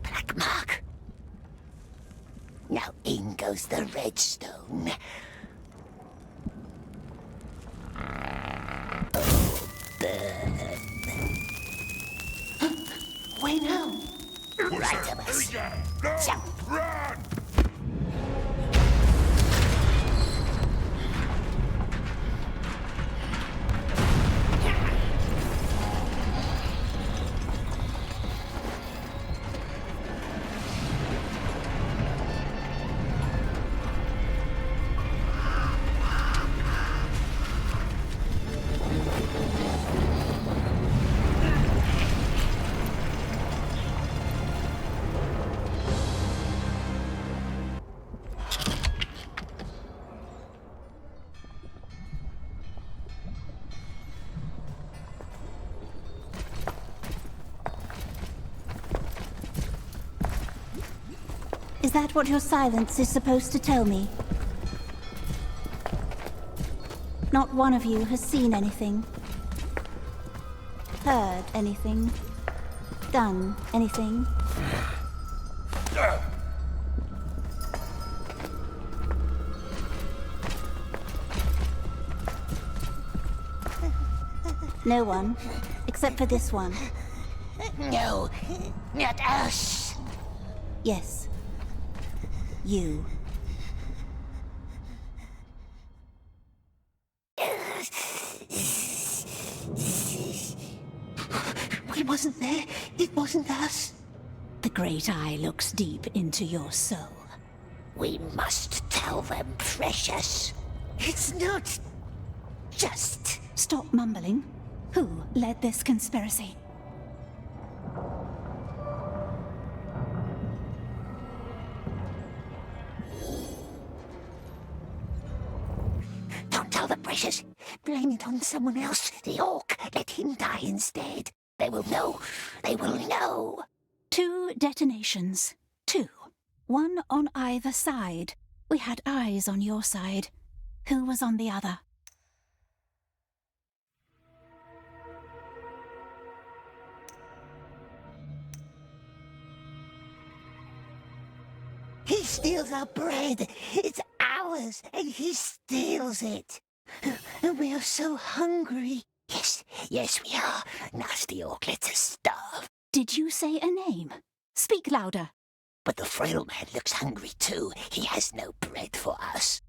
Black mark. Now in goes the redstone. Wait now. Right of us. Jump. Run! Is that what your silence is supposed to tell me? Not one of you has seen anything, heard anything, done anything. No one, except for this one. No, not us. Yes. You. We wasn't there. It wasn't us. The Great Eye looks deep into your soul. We must tell them, precious. It's not just... Stop mumbling. Who led this conspiracy? Don't tell the precious. Blame it on someone else. The orc. Let him die instead. They will know. They will know. 2 detonations. 2. 1 on either side. We had eyes on your side. Who was on the other? He steals our bread. It's ours, and he steals it. And we are so hungry. Yes, we are. Nasty orc lets us starve. Did you say a name? Speak louder. But the frail man looks hungry too. He has no bread for us.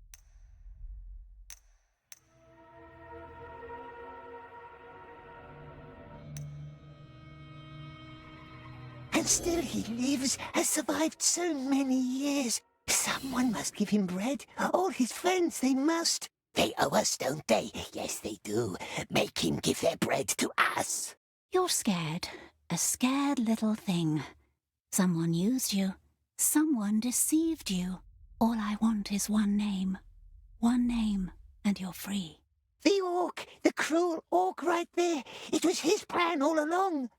And still he lives, has survived so many years. Someone must give him bread. All his friends, they must. They owe us, don't they? Yes, they do. Make him give their bread to us. You're scared. A scared little thing. Someone used you. Someone deceived you. All I want is one name. One name, and you're free. The orc, the cruel orc right there. It was his plan all along.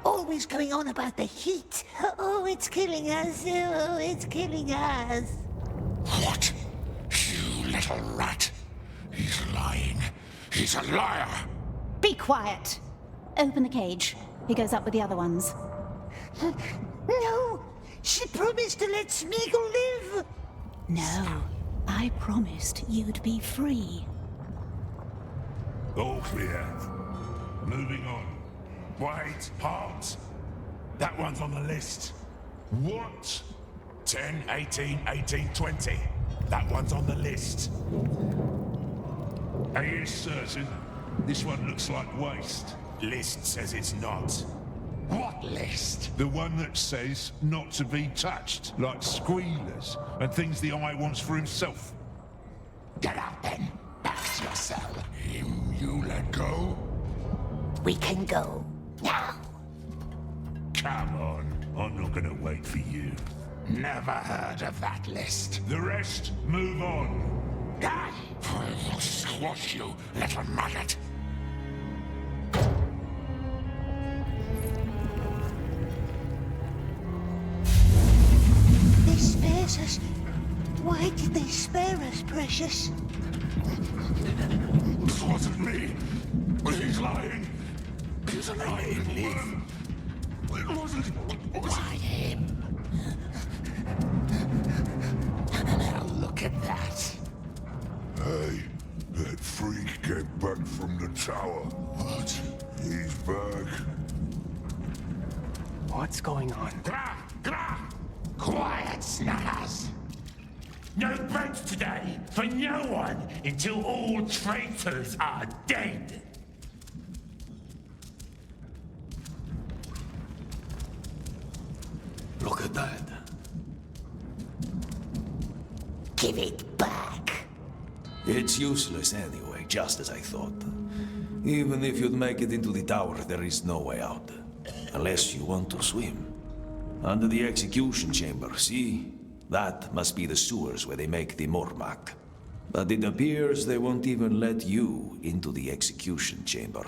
Always going on about the heat. Oh, it's killing us. Oh, it's killing us. What? You little rat. He's lying. He's a liar. Be quiet. Open the cage. He goes up with the other ones. No! She promised to let Smeagol live! No. I promised you'd be free. All clear. Moving on. Wait, halt! That one's on the list. What? 10, 18, 18, 20. That one's on the list. Are you certain? This one looks like waste. List says it's not. What list? The one that says not to be touched, like squealers and things the Eye wants for himself. Get out then. Back to your cell. Him you let go? We can go now. Come on, I'm not gonna wait for you. Never heard of that list. The rest, move on. Die! I'll squash you, little maggot. They spares us. Why did they spare us, precious? It wasn't me. He's lying. He's an alien. It wasn't. Why him? Now look at that. Hey, that freak came back from the tower. What? He's back. What's going on? Gra! Gra! Quiet, snutters! No beds today for no one until all traitors are dead! Look at that. Give it back. It's useless anyway, just as I thought. Even if you'd make it into the tower, there is no way out. Unless you want to swim. Under the execution chamber, see? That must be the sewers where they make the Mormak. But it appears they won't even let you into the execution chamber.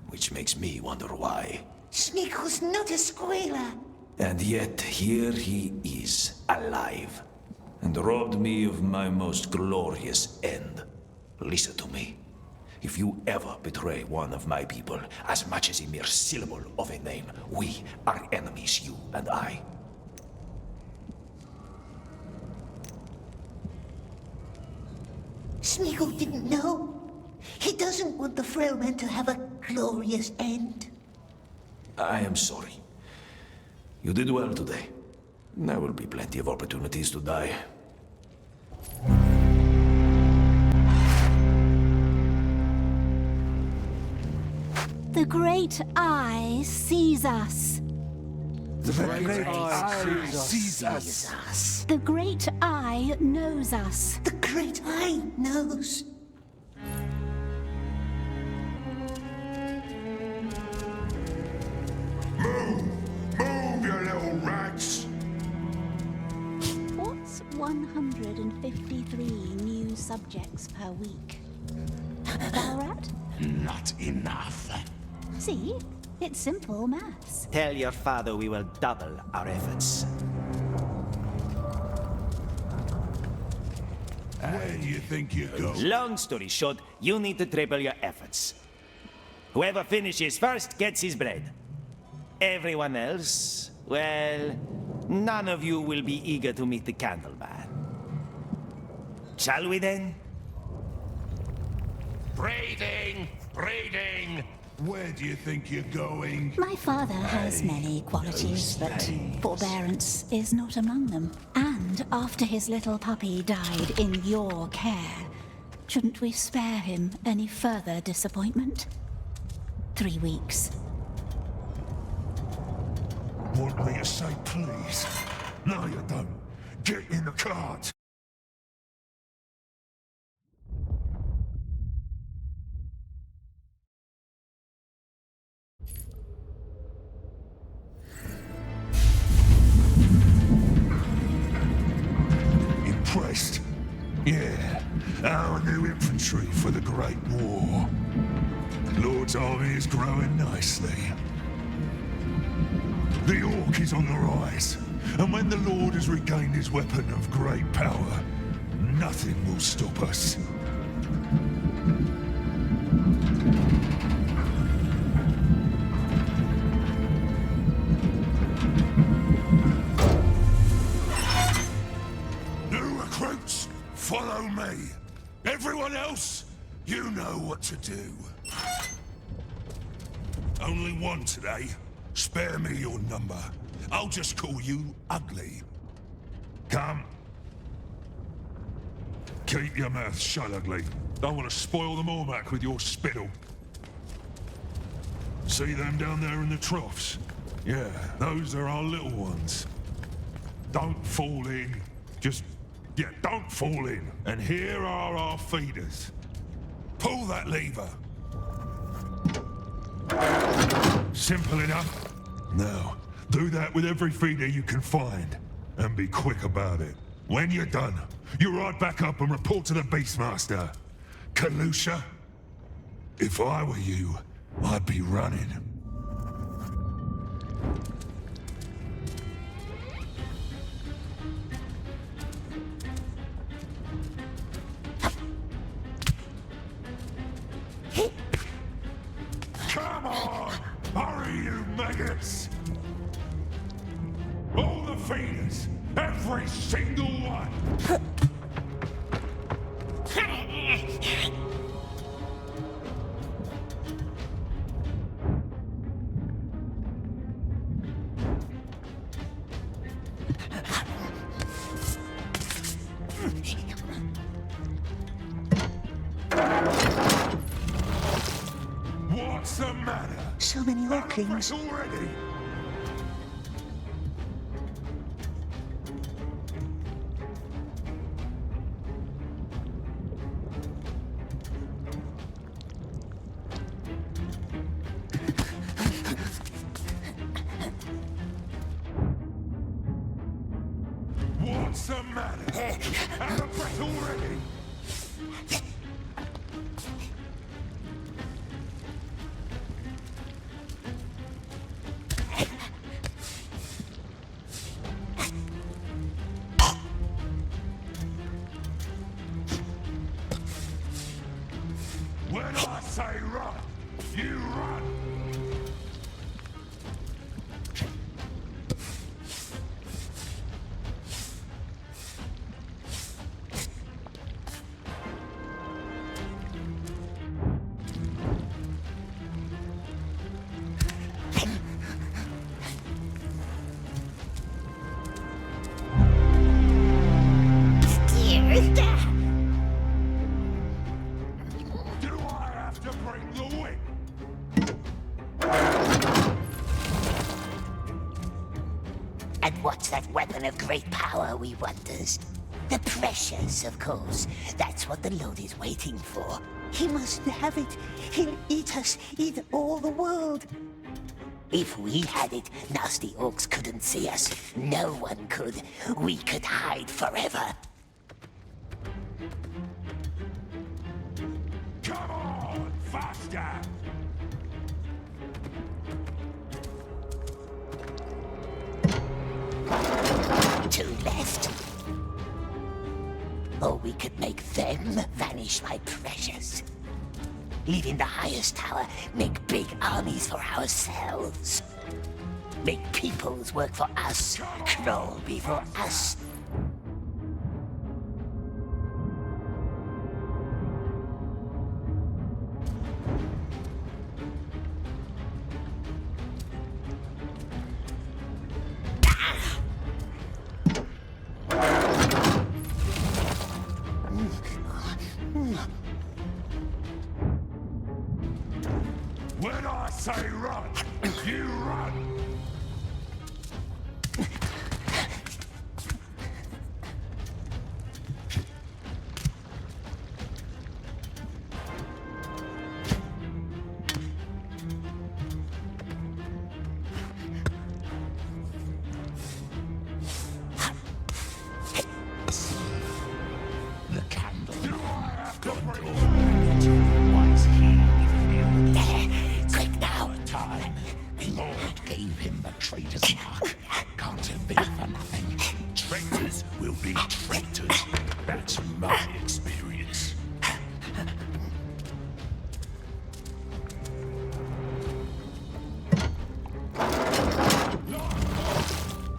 Which makes me wonder why. Snickle's not a squealer. And yet, here he is, alive. And robbed me of my most glorious end. Listen to me. If you ever betray one of my people, as much as a mere syllable of a name, we are enemies, you and I. Snickle didn't know. He doesn't want the frail man to have a glorious end. I am sorry. You did well today. There will be plenty of opportunities to die. The Great Eye sees us. The Great Eye sees us. The Great Eye knows us. The Great Eye knows. Move, you little rats! What's 153 new subjects per week? Ballarat? Not enough. See? It's simple maths. Tell your father we will double our efforts. Where do you think you go? Long story short, you need to triple your efforts. Whoever finishes first gets his bread. Everyone else, well, none of you will be eager to meet the Candleman. Shall we then? Raiding! Raiding! Where do you think you're going? My father has many qualities, but forbearance is not among them. And after his little puppy died in your care, shouldn't we spare him any further disappointment? 3 weeks. Want me to say please? No, you don't. Get in the cart. Impressed? Yeah, our new infantry for the Great War. Lord's army is growing nicely. The Orc is on the rise, and when the Lord has regained his weapon of great power, nothing will stop us. New recruits, Follow me. Everyone else, you know what to do. Only one today. Spare me your number. I'll just call you Ugly. Come. Keep your mouth shut, Ugly. Don't want to spoil the Mormac with your spittle. See them down there in the troughs? Yeah, those are our little ones. Don't fall in. Don't fall in. And here are our feeders. Pull that lever. Simple enough. Now, do that with every feeder you can find. And be quick about it. When you're done, you ride back up and report to the Beastmaster. Kalusha? If I were you, I'd be running. Come on! Hurry, you maggots! All the feeders! Every single one! What's the matter? So many Orklings. Already? What's the matter? Out of breath already? When I say run, you run! Do I have to bring the whip? And what's that weapon of great power, we wonders? The precious, of course. That's what the Lord is waiting for. He must have it. He'll eat us, eat all the world. If we had it, nasty orcs couldn't see us. No one could. We could hide forever. Come on, faster! Two left. Or we could make them vanish like precious. Leave in the highest tower, make big armies for ourselves. Make peoples work for us, crawl before us. When I say run, you run! The candle. Do I have to bring Was he filled Quick now! time? The Lord gave him the traitor's mark. Can't have been for nothing. Traitors will be traitors. That's my experience.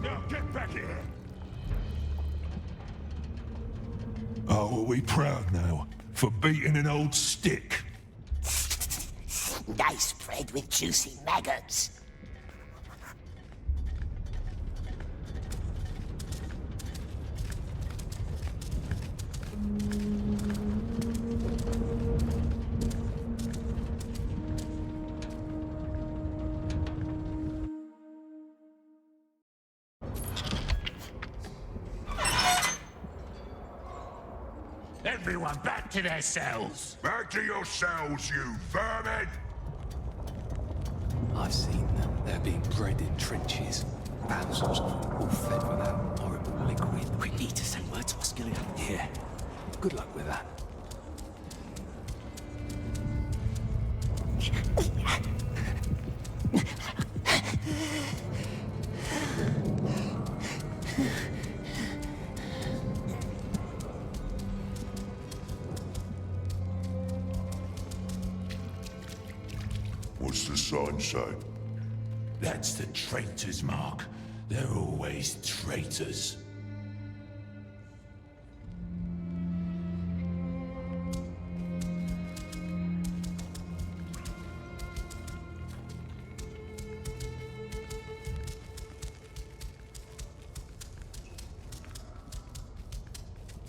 Now get back here! Oh, Are we proud now for beating an old stick? Nice bread with juicy maggots. Everyone back to their cells! Back to your cells, you vermin! I've seen them. They're being bred in trenches. Thousands of them, all fed with that horrible liquid. We need to send word to Osculia. Yeah. Good luck with that. What's the sign say? That's the traitor's mark. They're always traitors.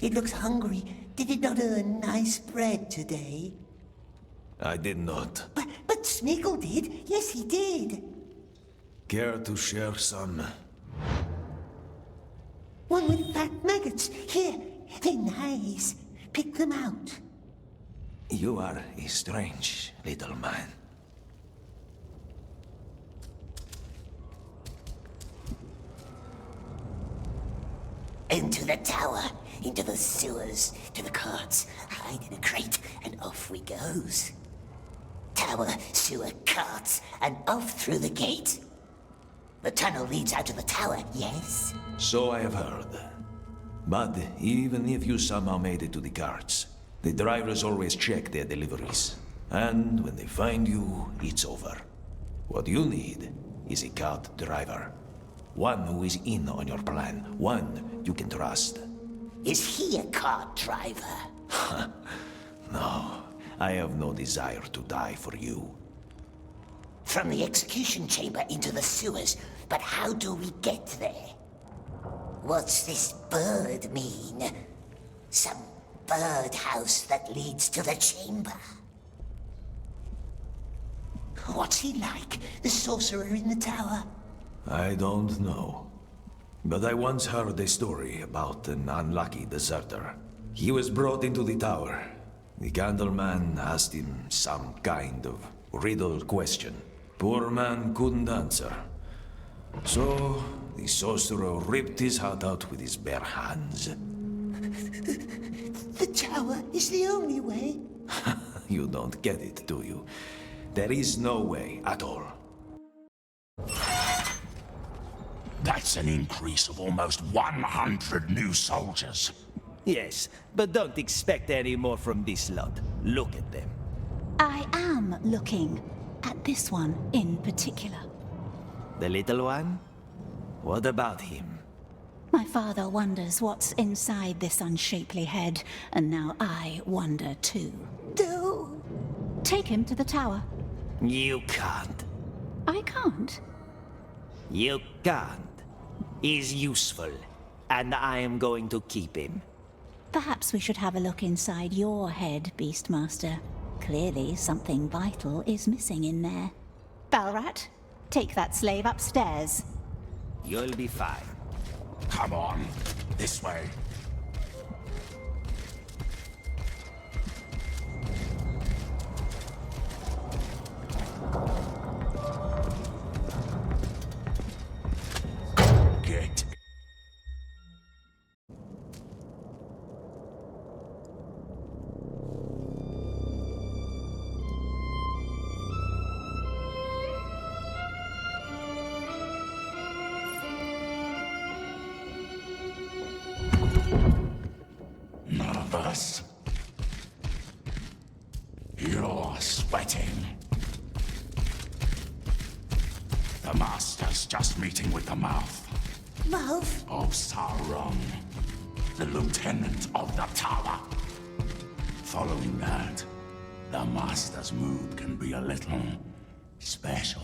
It looks hungry. Did it not earn nice bread today? I did not. But Smeagol did. Yes, he did. Care to share some? One with fat maggots. Here, they're nice. Pick them out. You are a strange little man. Into the tower, into the sewers, to the carts, hide in a crate, and off we goes. Tower, sewer, carts, and off through the gate. The tunnel leads out to the tower, yes? So I have heard. But even if you somehow made it to the carts, the drivers always check their deliveries. And when they find you, it's over. What you need is a cart driver. One who is in on your plan. One you can trust. Is he a cart driver? No, I have no desire to die for you. From the execution chamber into the sewers, but how do we get there? What's this bird mean? Some birdhouse that leads to the chamber? What's he like, the sorcerer in the tower? I don't know. But I once heard a story about an unlucky deserter. He was brought into the tower. The Candleman asked him some kind of riddle question. Poor man couldn't answer. So, the sorcerer ripped his heart out with his bare hands. The tower is the only way. You don't get it, do you? There is no way at all. That's an increase of almost 100 new soldiers. Yes, but don't expect any more from this lot. Look at them. I am looking at this one in particular. The little one? What about him? My father wonders what's inside this unshapely head, and now I wonder too. No. Take him to the tower. You can't. I can't. You can't. He's useful, and I am going to keep him. Perhaps we should have a look inside your head, Beastmaster. Clearly something vital is missing in there. Balrat, take that slave upstairs. You'll be fine. Come on, this way. Get. Nervous? You're sweating. The Master's just meeting with the mouth Mouth? of Sauron, the Lieutenant of the Tower. following that, the Master's mood can be a little special.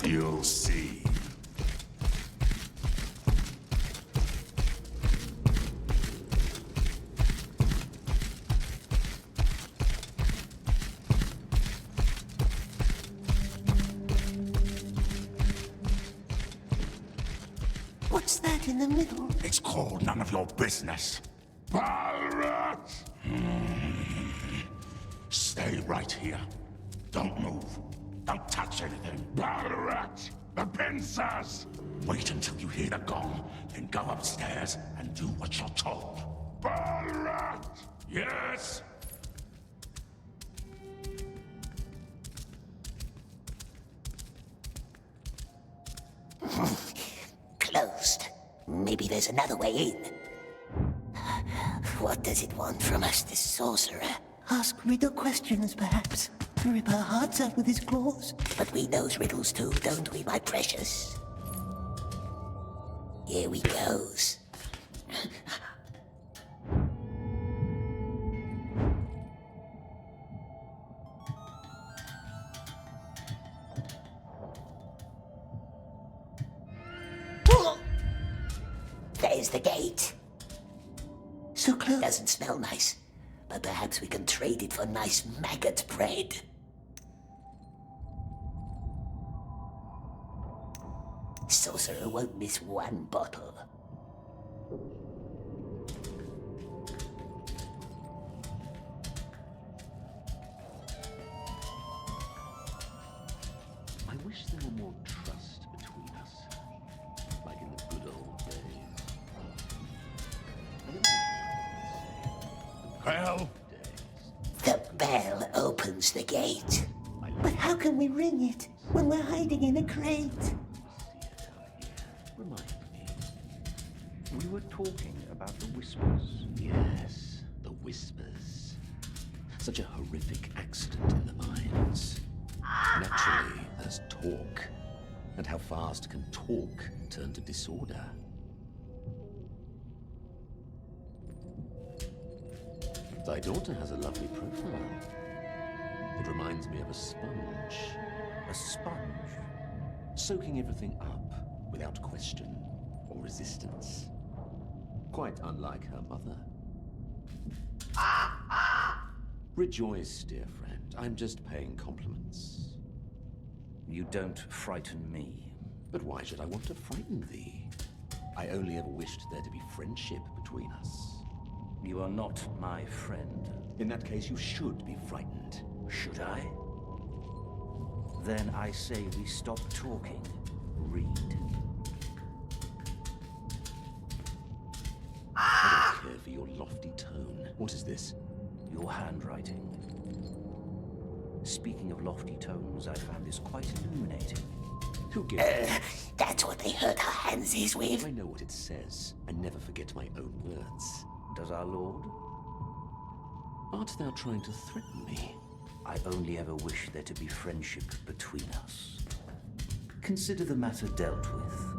You'll see. What's that in the middle? It's called none of your business. Balrat! Stay right here. Don't move. Don't touch anything. Balrat! The pincers! Wait until you hear the gong, then go upstairs and do what you're told. Balrat! Yes? Closed. Maybe there's another way in. What does it want from us, this sorcerer? Ask riddle questions, perhaps. Rip our hearts out with his claws. But we knows riddles too, don't we, my precious? Here we goes. There's the gate. So close. Doesn't smell nice, but perhaps we can trade it for nice maggot bread. Sorcerer won't miss one bottle. I wish there were more trust between us, like in the good old days. Well? The bell opens the gate. But how can we ring it when we're hiding in a crate? Remind me. We were talking about the Whispers. Yes, the Whispers. Such a horrific accident in the mines. Naturally, there's talk. And how fast can talk turn to disorder? Thy daughter has a lovely profile. It reminds me of a sponge. A sponge? Soaking everything up without question or resistance. Quite unlike her mother. Rejoice, dear friend. I'm just paying compliments. You don't frighten me. But why should I want to frighten thee? I only ever wished there to be friendship between us. You are not my friend. In that case, you should be frightened. Should I? Then I say we stop talking. Read. I don't care for your lofty tone. What is this? Your handwriting. Speaking of lofty tones, I found this quite illuminating. Who gives? That's what they hurt our hands is with. I know what it says. I never forget my own words. Does our Lord? Art thou trying to threaten me? I only ever wish there to be friendship between us. Consider the matter dealt with.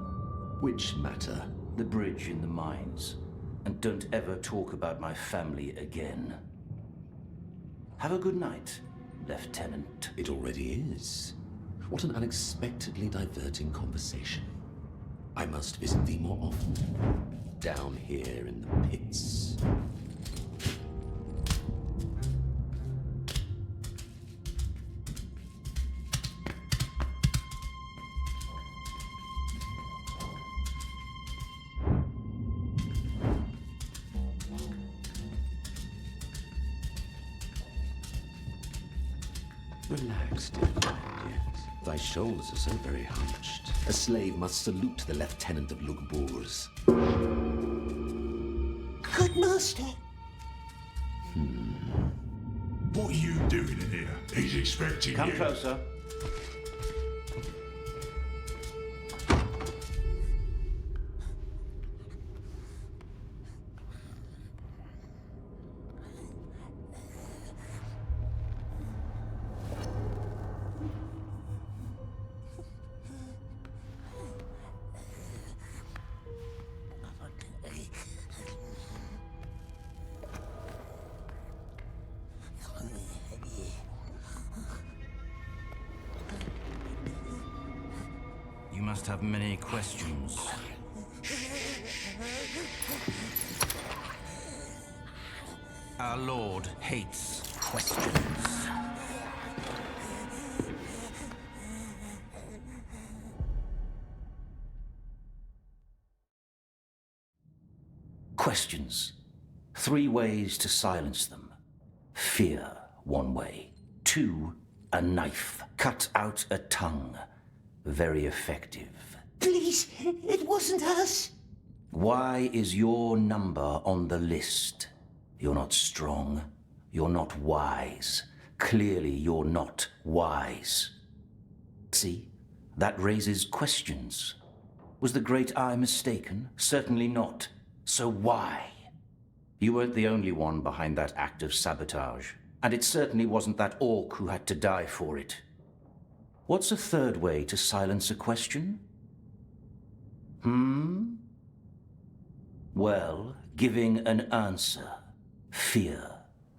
Which matter? The bridge in the mines. And don't ever talk about my family again. Have a good night, Lieutenant. It already is. What an unexpectedly diverting conversation. I must visit thee more often. Down here in the pits. Relax, dear friend, yes. Thy shoulders are so very hunched. A slave must salute the Lieutenant of Lugbours. Good master. What are you doing in here? He's expecting Come you. closer. must have many questions. Our Lord hates questions. Questions. 3 ways to silence them. Fear, 1 way. 2, a knife. Cut out a tongue. Very effective. Please, it wasn't us. Why is your number on the list? You're not strong. You're not wise. Clearly, you're not wise. See? That raises questions. Was the Great Eye mistaken? Certainly not. So why? You weren't the only one behind that act of sabotage. And it certainly wasn't that orc who had to die for it. What's a 3rd way to silence a question? Well, giving an answer. Fear,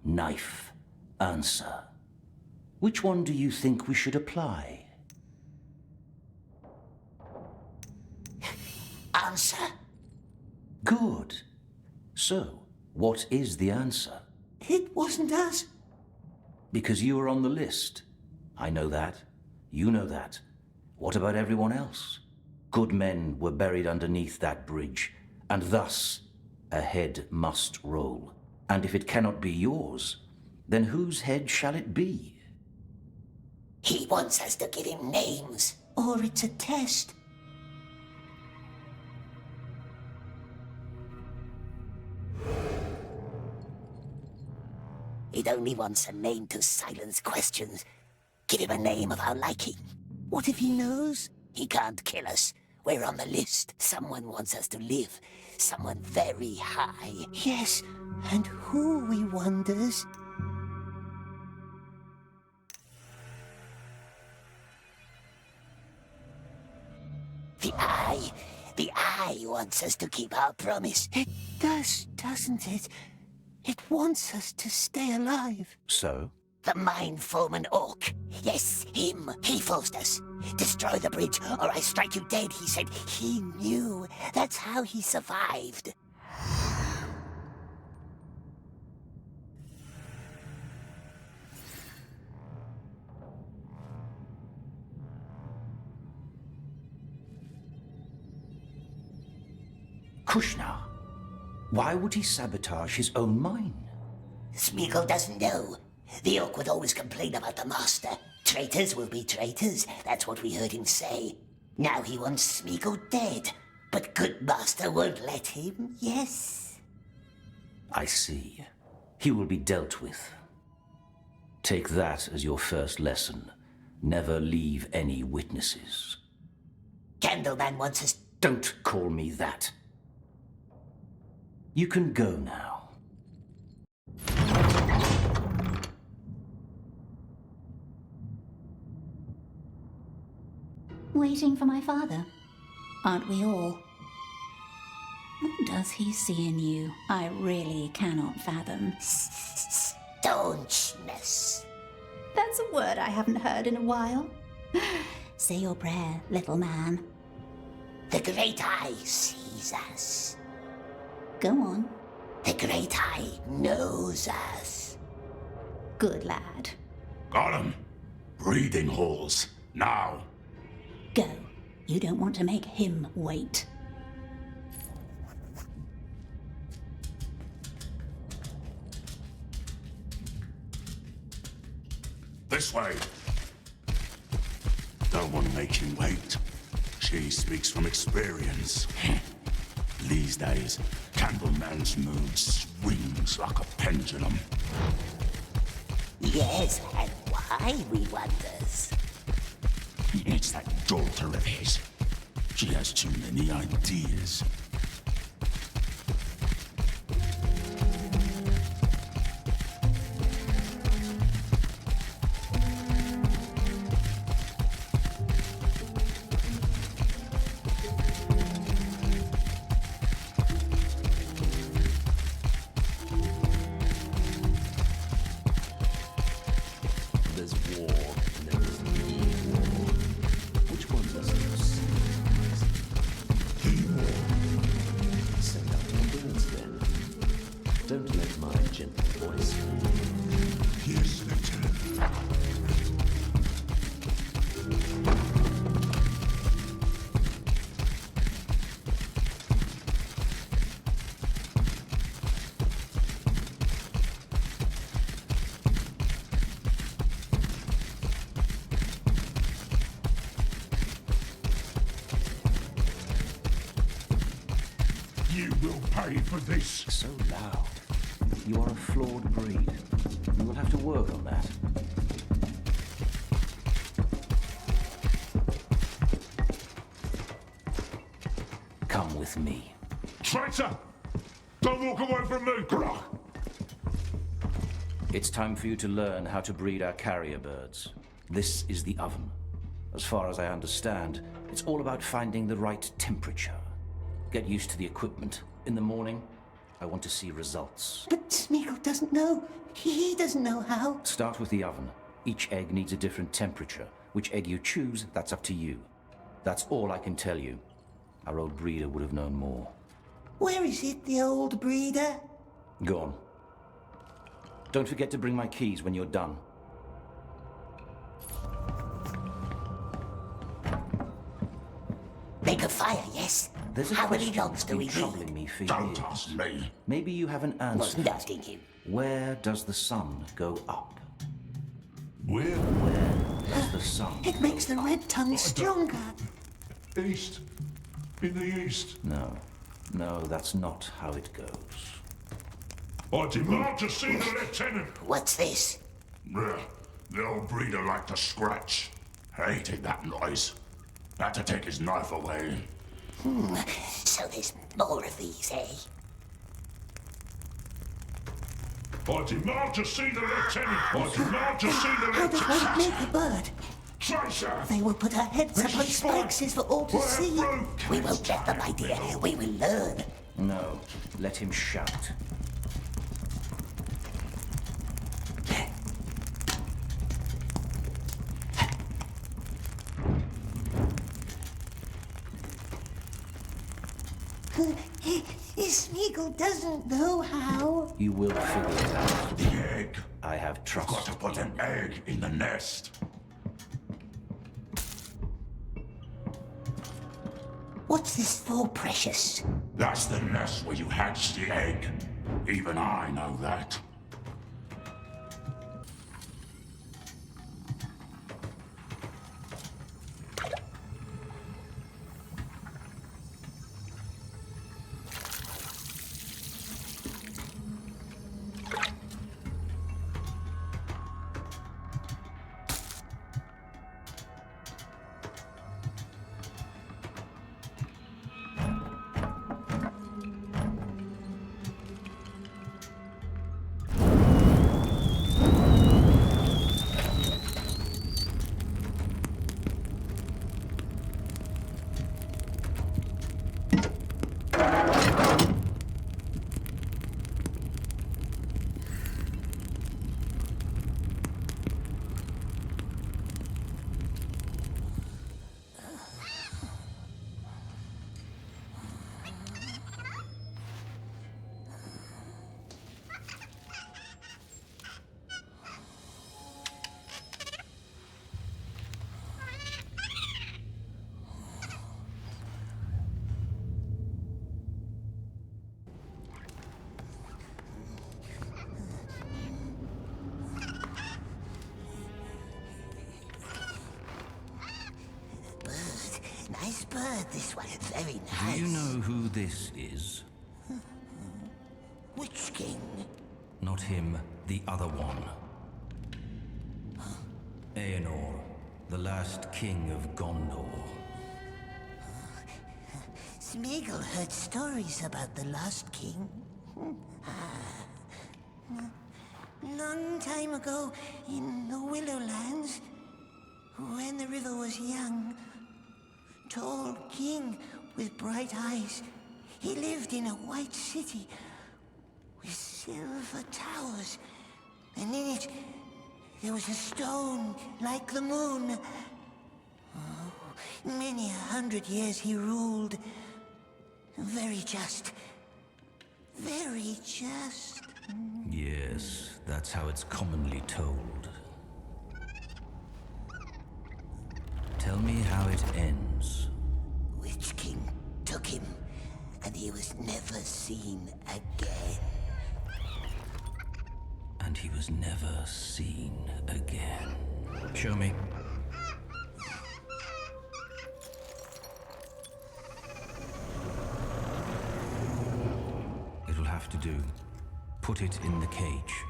knife, answer. Which one do you think we should apply? Answer. Good. So, what is the answer? It wasn't us. Because you were on the list. I know that. You know that. What about everyone else? Good men were buried underneath that bridge, and thus a head must roll. And if it cannot be yours, then whose head shall it be? He wants us to give him names, or it's a test. It only wants a name to silence questions. Give him a name of our liking. What if he knows? He can't kill us. We're on the list. Someone wants us to live. Someone very high. Yes, and who, we wonders? The Eye. The Eye wants us to keep our promise. It does, doesn't it? It wants us to stay alive. So? The Mind-Foreman Orc. Yes, him. He forced us. Destroy the bridge, or I strike you dead, he said. He knew. That's how he survived. Kushna. Why would he sabotage his own mine? Smeagol doesn't know. The Orc would always complain about the Master. Traitors will be traitors. That's what we heard him say. Now he wants Smeagol dead. But good Master won't let him, yes? I see. He will be dealt with. Take that as your first lesson. Never leave any witnesses. Candleman wants us... Don't call me that. You can go now. Waiting for my father? Aren't we all? What does he see in you? I really cannot fathom. Staunchness. That's a word I haven't heard in a while. Say your prayer, little man. The Great Eye sees us. Go on. The Great Eye knows us. Good lad. Gollum! Breathing halls, now! Go. You don't want to make him wait. This way! Don't want to make him wait. She speaks from experience. These days, Candleman's mood swings like a pendulum. Yes, and why, we wonders? It's that daughter of his. She has too many ideas. There's war, and there is war. Which one does it? You will pay for this. So loud. You are a flawed breed. You will have to work on that. Come with me. Traitor! Don't walk away from me! It's time for you to learn how to breed our carrier birds. This is the oven. As far as I understand, it's all about finding the right temperature. Get used to the equipment. In the morning, I want to see results. But Smeagol doesn't know. He doesn't know how. Start with the oven. Each egg needs a different temperature. Which egg you choose, that's up to you. That's all I can tell you. Our old breeder would have known more. Where is it, the old breeder? Go on. Don't forget to bring my keys when you're done. Make a fire, yes? There's a How many question logs that's do we been need? troubling me for Don't years. ask me. Maybe you have an Was answer. nudging him. Where does the sun go up? Where? Where does the sun It makes go the up? red tongue stronger. East. In the east. No. No, that's not how it goes. I demand to see the lieutenant. What's this? The old breeder liked to scratch. Hated that noise. Had to take his knife away. So there's more of these, eh? I demand to see the lieutenant. I demand to see the How does one lieutenant. make a bird? Traitor! They will put our heads up on spikes for all to We're see. broke. We won't let them, my dear. We will learn. No, let him shout. Smeagol doesn't know how. You will figure it out. The egg. I have trust. Got to put an egg in the nest. What's this for, precious? That's the nest where you hatch the egg. Even I know that. Nice bird, this one. Very nice. Do you know who this is? Which king? Not him, the other one. Aenor, the last king of Gondor. Smeagol heard stories about the lost king. Long time ago, in the Willowlands, when the river was young, tall king with bright eyes, he lived in a white city with silver towers, and in it there was a stone like the moon. Oh, many 100 years he ruled. Very just. Very just. Yes, that's how it's commonly told. Tell me how it ends. Witch King took him, and he was never seen again. And he was never seen again. Show me. to do. Put it in the cage.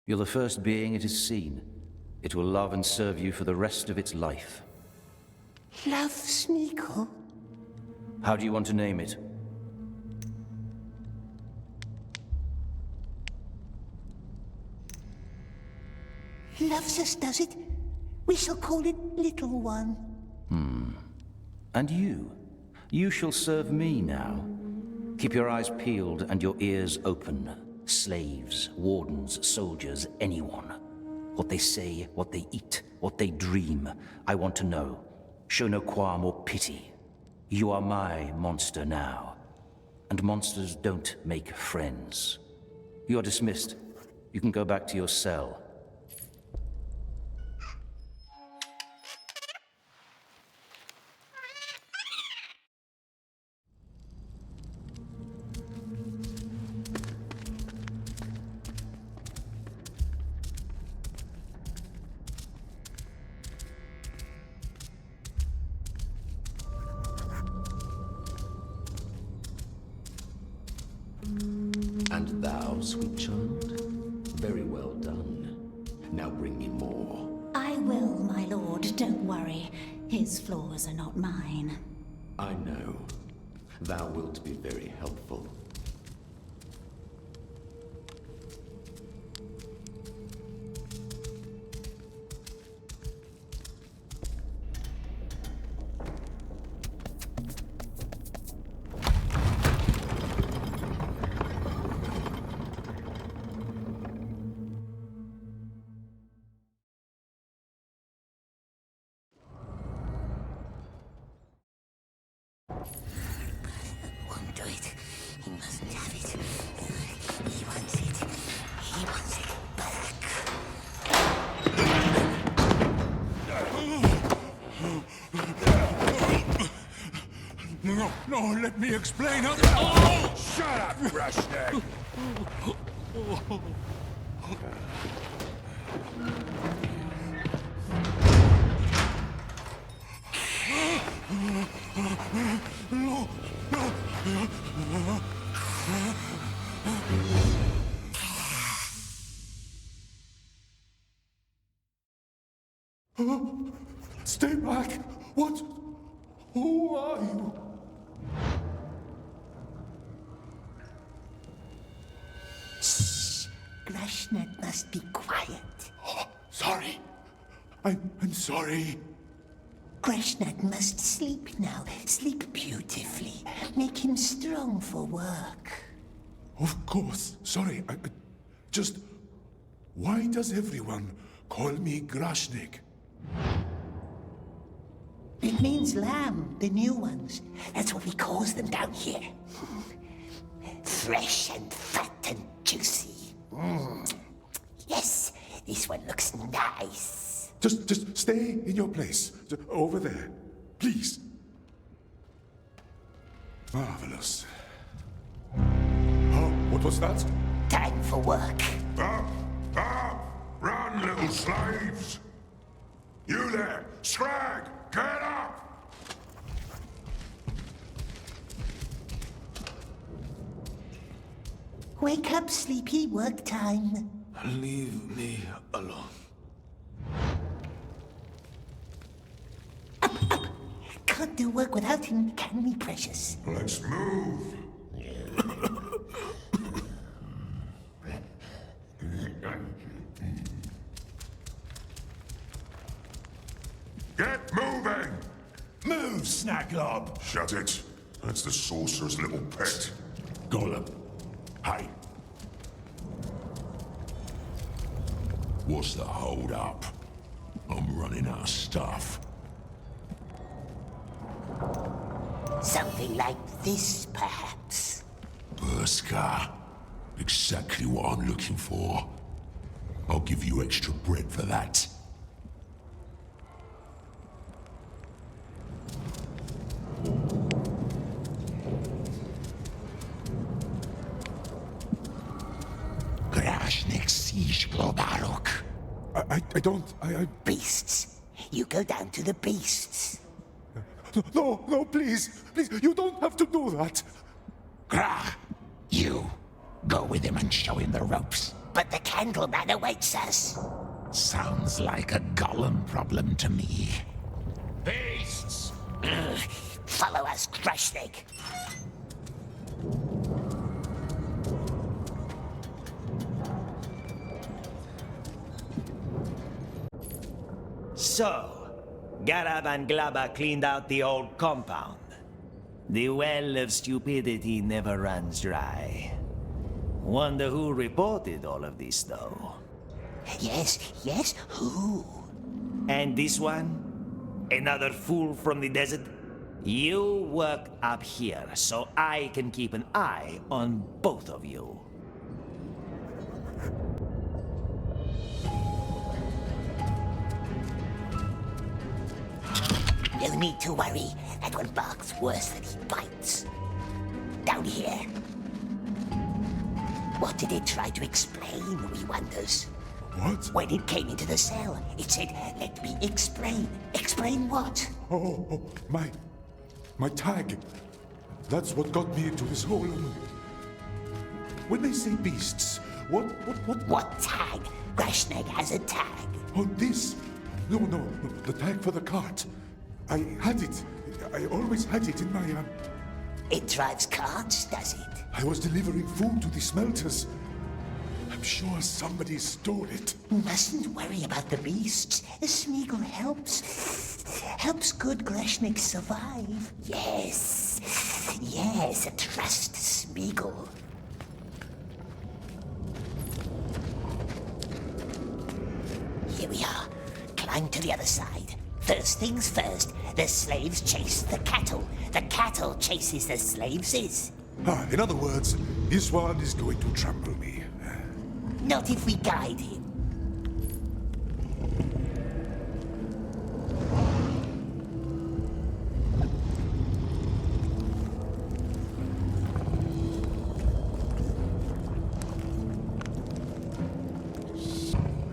You're the first being it has seen. It will love and serve you for the rest of its life. Love Sneeko? How do you want to name it? Loves us, does it? We shall call it Little One. And you? You shall serve me now. Keep your eyes peeled and your ears open. Slaves, wardens, soldiers, anyone. What they say, what they eat, what they dream. I want to know. Show no qualm or pity. You are my monster now. And monsters don't make friends. You are dismissed. You can go back to your cell. And thou, sweet child? Very well done. Now bring me more. I will, my lord, don't worry. His flaws are not mine. I know. Thou wilt be very helpful. Won't do it. He mustn't have it. He wants it. He wants it back. No, let me explain. Oh, shut up, Brushneck! Stay back! What? Who are you? Grashnet must be quiet. Oh, sorry. I'm sorry. Grashnet must sleep now. Sleep beautifully. Make him strong for work. Of course. Sorry. Just... Why does everyone call me Grashnik? It means lamb, the new ones. That's what we calls them down here. Fresh and fat and juicy. Yes, this one looks nice. Just stay in your place. Over there. Please. Marvelous. Oh, what was that? Time for work. Run, little slaves! You there, Scrag! Get up! Wake up, sleepy. Work time. Leave me alone. Up. Can't do work without him, can we, precious? Let's move! Get moving! Move, Snacklob! Shut it. That's the sorcerer's little pet. Gollum. Hi. What's the hold up? I'm running out of stuff. Something like this, perhaps. Berska. Exactly what I'm looking for. I'll give you extra bread for that. Grashnik sees I don't... Beasts. You go down to the beasts. No, please. Please, you don't have to do that. Grah! You. Go with him and show him the ropes. But the Candleman awaits us. Sounds like a Gollum problem to me. Beasts! Follow us, Grashnig. So, Garab and Glaba cleaned out the old compound. The well of stupidity never runs dry. Wonder who reported all of this, though. Yes, who? And this one? Another fool from the desert? You work up here, so I can keep an eye on both of you. No need to worry. That one barks worse than he bites. Down here. What did it try to explain, we wonders? What? When it came into the cell, it said, "Let me explain." Explain what? Oh, my tag. That's what got me into this hole. When they say beasts, what? What tag? Grashnig has a tag. Oh, this? No, the tag for the cart. I had it. I always had it in my... It drives carts, does it? I was delivering food to the smelters. I'm sure somebody stole it. Mustn't worry about the beasts. Smeagol helps good Grashnig survive. Yes, trust Smeagol. Here we are. Climb to the other side. First things first, the slaves chase the cattle. The cattle chases the slaves. In other words, this one is going to trample me. Not if we guide him.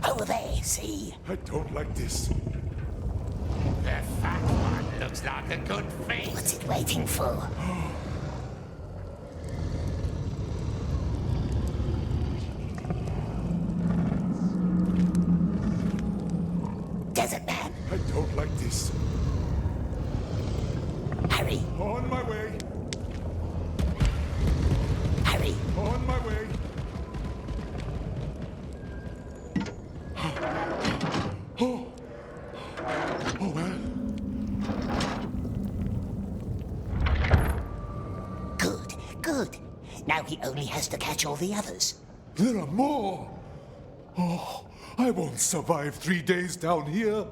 Over there, see? I don't like this. The fat one looks like a good feast. What's it waiting for? Desert man. I don't like this. Hurry. On my way. Hurry. On my way. Oh well. Good. Now he only has to catch all the others. There are more. Oh, I won't survive 3 days down here.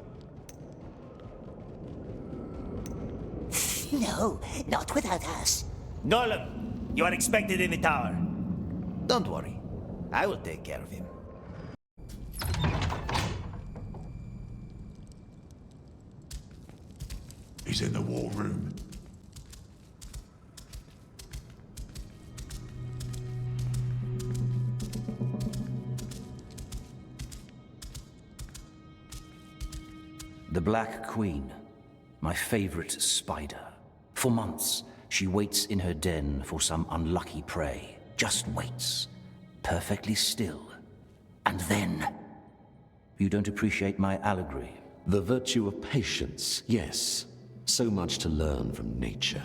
No, not without us. Gollum, you are expected in the tower. Don't worry. I will take care of him. He's in the war room. The Black Queen, my favorite spider. For months, she waits in her den for some unlucky prey. Just waits, perfectly still. And then... You don't appreciate my allegory? The virtue of patience, yes. So much to learn from nature.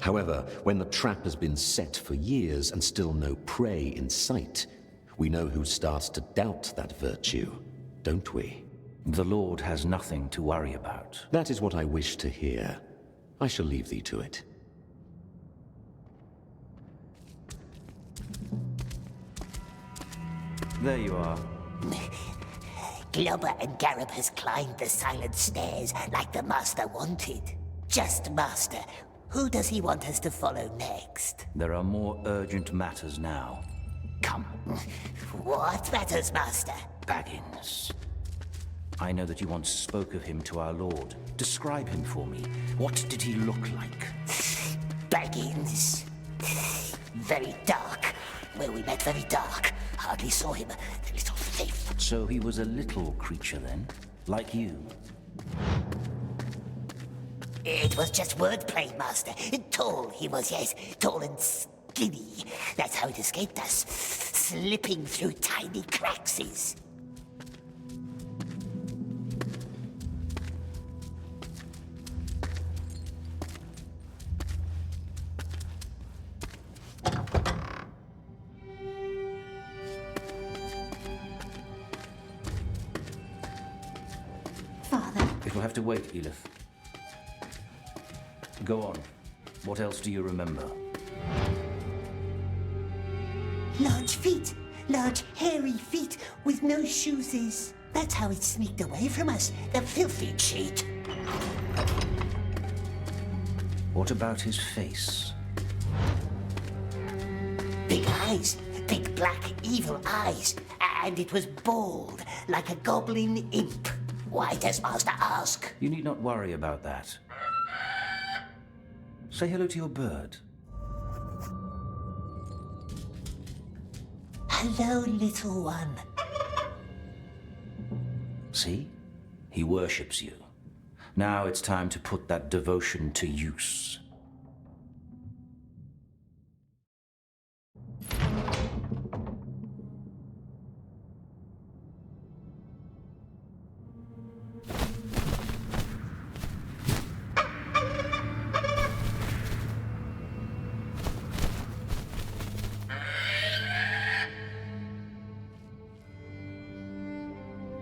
However, when the trap has been set for years and still no prey in sight, we know who starts to doubt that virtue, don't we? The Lord has nothing to worry about. That is what I wish to hear. I shall leave thee to it. There you are. Globber and Garab has climbed the silent stairs like the Master wanted. Just Master. Who does he want us to follow next? There are more urgent matters now. Come. What matters, Master? Baggins. I know that you once spoke of him to our Lord. Describe him for me. What did he look like? Baggins. Very dark. Where we met, very dark. Hardly saw him. The little thief. So he was a little creature then, like you. It was just wordplay, Master. Tall he was, yes. Tall and skinny. That's how it escaped us. Slipping through tiny cracks. Father, It'll have to wait, Edith. Go on. What else do you remember? Large feet. Large, hairy feet with no shoes. That's how it sneaked away from us. The filthy cheat. What about his face? Big eyes. Big, black, evil eyes. And it was bald, like a goblin imp. Why does Master ask? You need not worry about that. Say hello to your bird. Hello, little one. See? He worships you. Now it's time to put that devotion to use.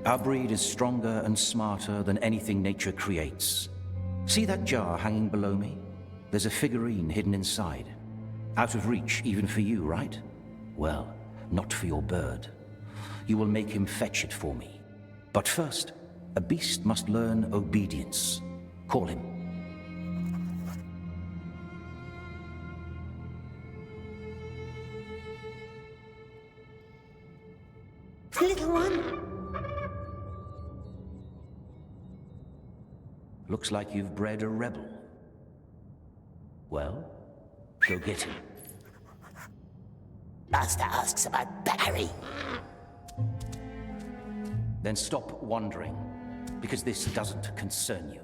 Our breed is stronger and smarter than anything nature creates. See that jar hanging below me? There's a figurine hidden inside. Out of reach even for you, right? Well, not for your bird. You will make him fetch it for me. But first, a beast must learn obedience. Call him. Little one. Looks like you've bred a rebel. Well, go get him. Master asks about Barry. Then stop wondering, because this doesn't concern you.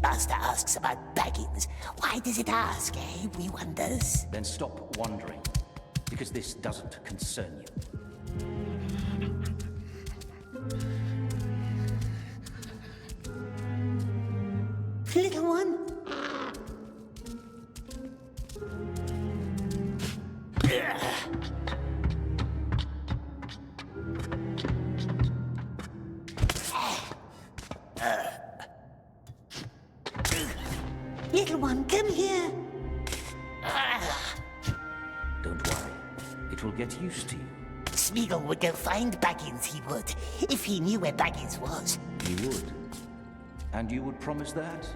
Master asks about Baggins. Why does it ask, eh? We wonders. Then stop wondering, because this doesn't concern you. Little one. Little one, come here. Don't worry. It will get used to you. Smeagol would go find Baggins, he would. If he knew where Baggins was. He would. And you would promise that?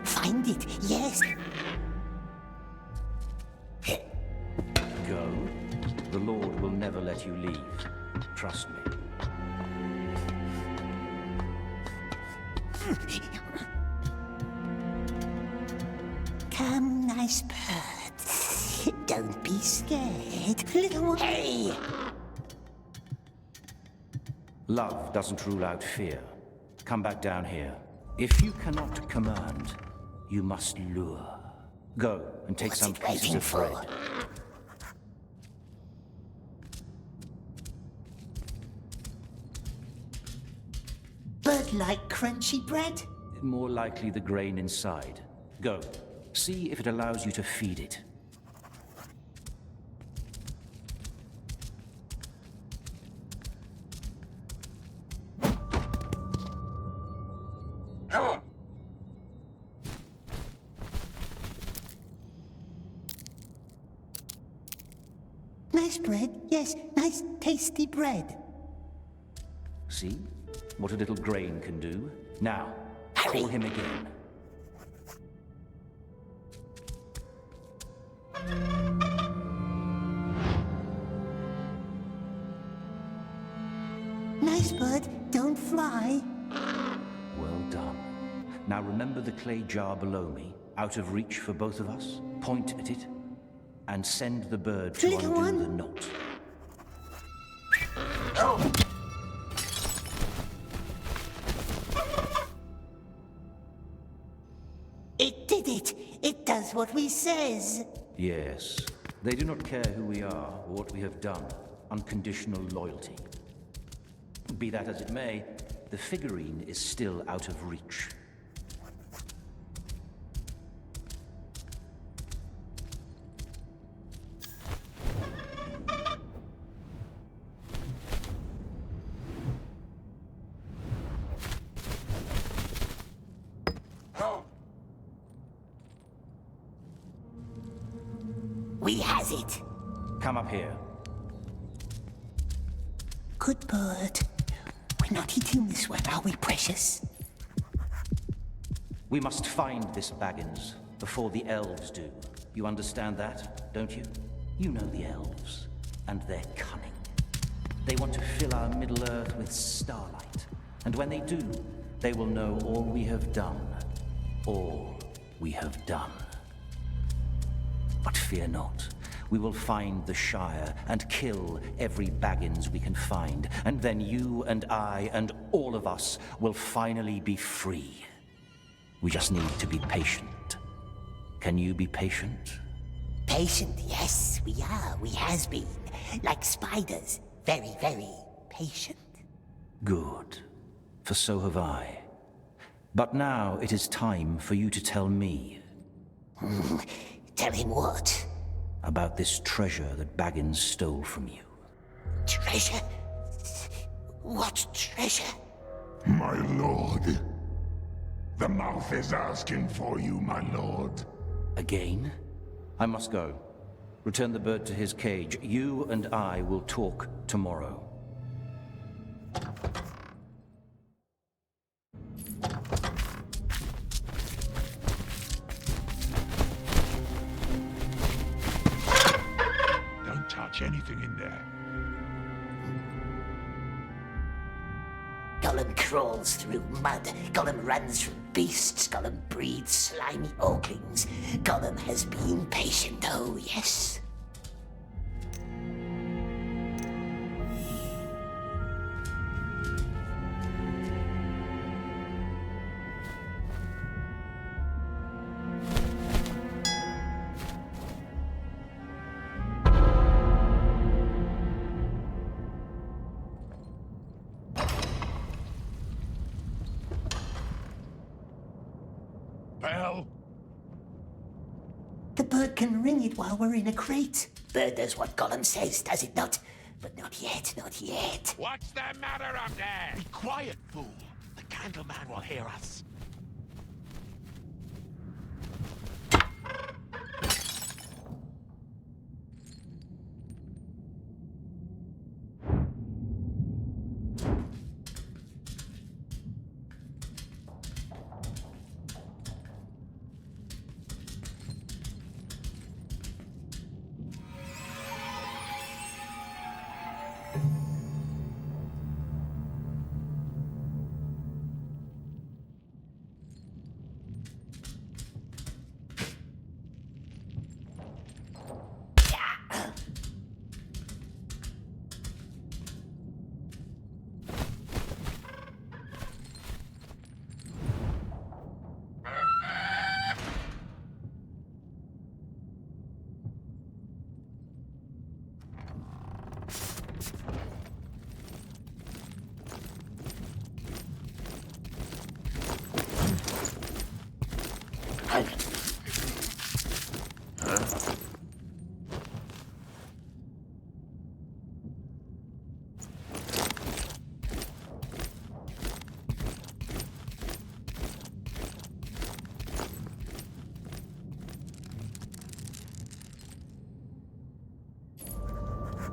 Find it, yes. Go. The Lord will never let you leave. Trust me. Come, nice bird. Don't be scared. Little one. Hey! Love doesn't rule out fear. Come back down here. If you cannot command, you must lure. Go and take some pieces of bread. Bird like crunchy bread? More likely the grain inside. Go. See if it allows you to feed it. Nice bread, yes, nice tasty bread. See what a little grain can do? Now, call him again. Nice bird, don't fly. Well done. Now remember the clay jar below me, out of reach for both of us? point at it and send the bird to Little undo one. the knot. It did it. It does what we says. Yes. They do not care who we are or what we have done. Unconditional loyalty. Be that as it may, the figurine is still out of reach. We has it. Come up here. Good bird. We're not eating this one, are we, precious? We must find this Baggins before the elves do. You understand that, don't you? You know the elves, and they're cunning. They want to fill our Middle-earth with starlight, and when they do, they will know all we have done. All we have done. But fear not. We will find the Shire and kill every Baggins we can find, and then you and I and all of us will finally be free. We just need to be patient. Can you be patient? Patient, yes, we are. We has been. Like spiders. Very, very patient. Good. For so have I. But now it is time for you to tell me. Tell him what? About this treasure that Baggins stole from you. Treasure? What treasure? My lord. The mouth is asking for you, my lord. Again? I must go. Return the bird to his cage. You and I will talk tomorrow. Don't touch anything in there. Gollum crawls through mud. Gollum runs from beasts. Gollum breeds slimy orklings. Gollum has been patient, oh yes. Bell? The bird can ring it while we're in a crate. Bird does what Gollum says, does it not? But not yet, not yet. What's the matter up there? Be quiet, fool. The Candleman will hear us.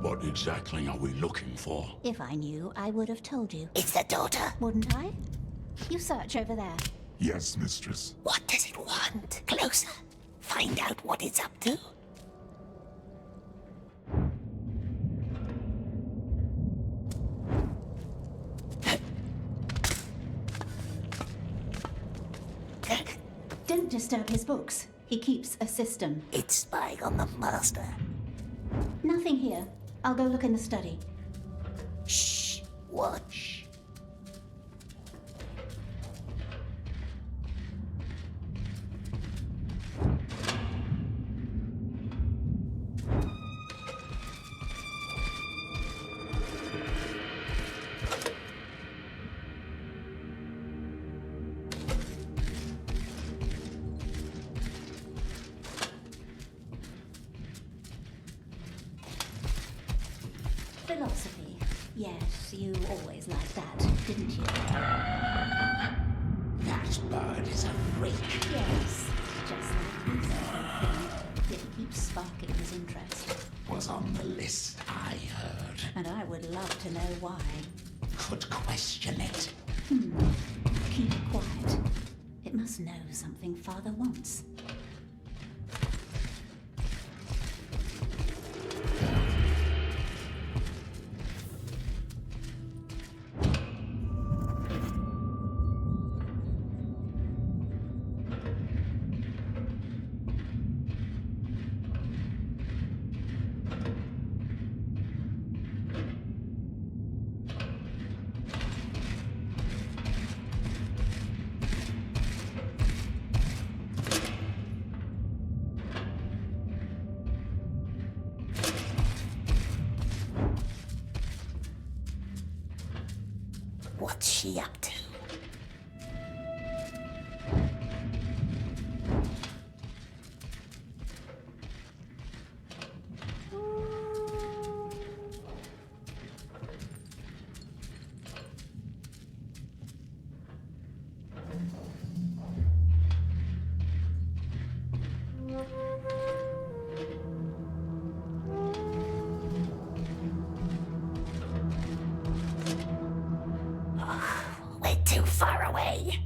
What exactly are we looking for? If I knew, I would have told you. It's the daughter. Wouldn't I? You search over there. Yes, mistress. What does it want? Closer. Find out what it's up to. Don't disturb his books. He keeps a system. It's spying on the Master. Nothing here. I'll go look in the study. Shh. Watch. Philosophy. Yes, you always liked that, didn't you? That bird is a freak. Yes, just like his everything. Yet he keeps sparking his interest. Was on the list, I heard. And I would love to know why. Could question it. Keep it quiet. It must know something Father wants. What's she up to? We're too far away.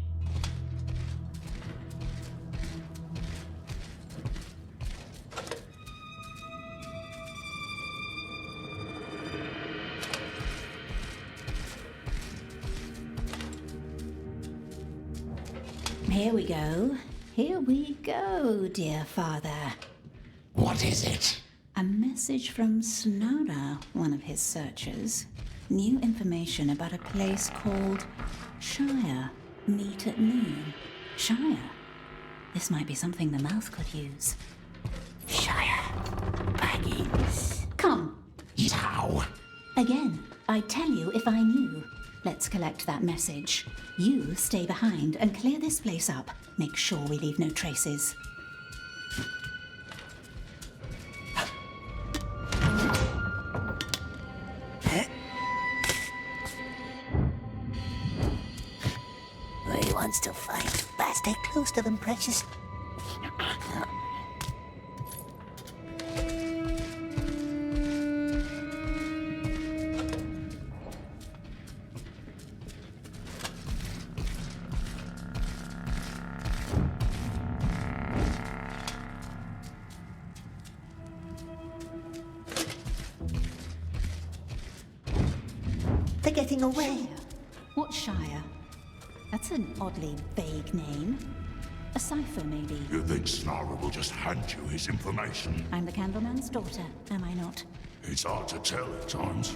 Here we go. Here we go, dear Father. What is it? A message from Snora, one of his searchers. New information about a place called Shire. Meet at noon. Shire? This might be something the mouth could use. Shire. Baggins. Come. How? Again, I'd tell you if I knew. Let's collect that message. You stay behind and clear this place up. Make sure we leave no traces. Where he wants to fight. But stay close to them, precious. They're getting away. Shire? What Shire? That's an oddly vague name. A cipher, maybe. You think Snarl will just hand you his information? I'm the Candleman's daughter, am I not? It's hard to tell at times.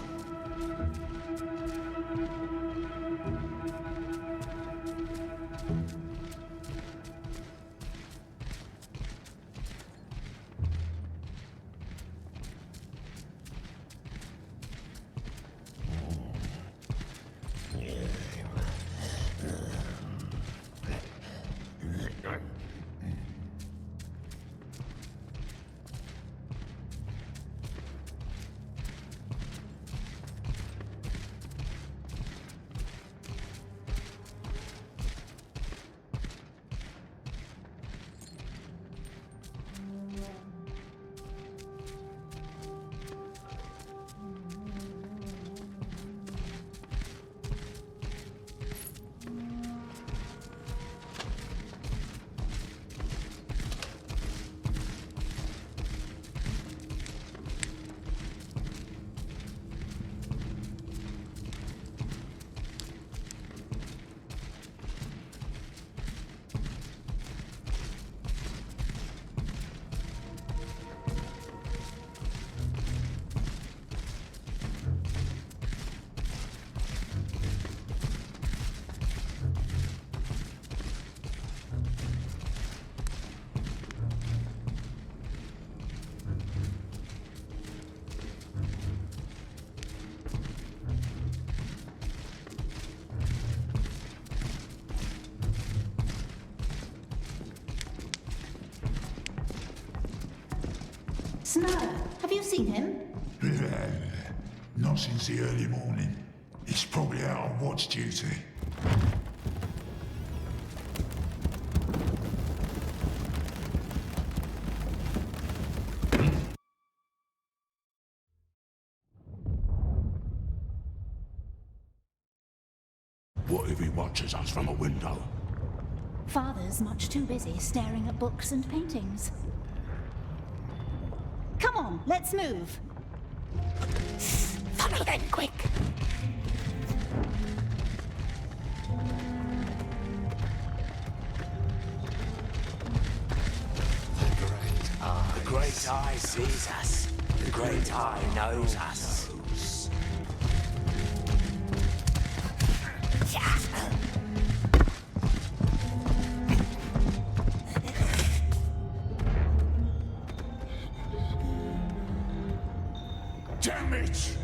Snarra, have you seen him? Not since the early morning. He's probably out on watch duty. What if he watches us from a window? Father's much too busy staring at books and paintings. Come on, let's move. Follow them quick. The Great Eye sees us. The Great Eye knows us. Damn it!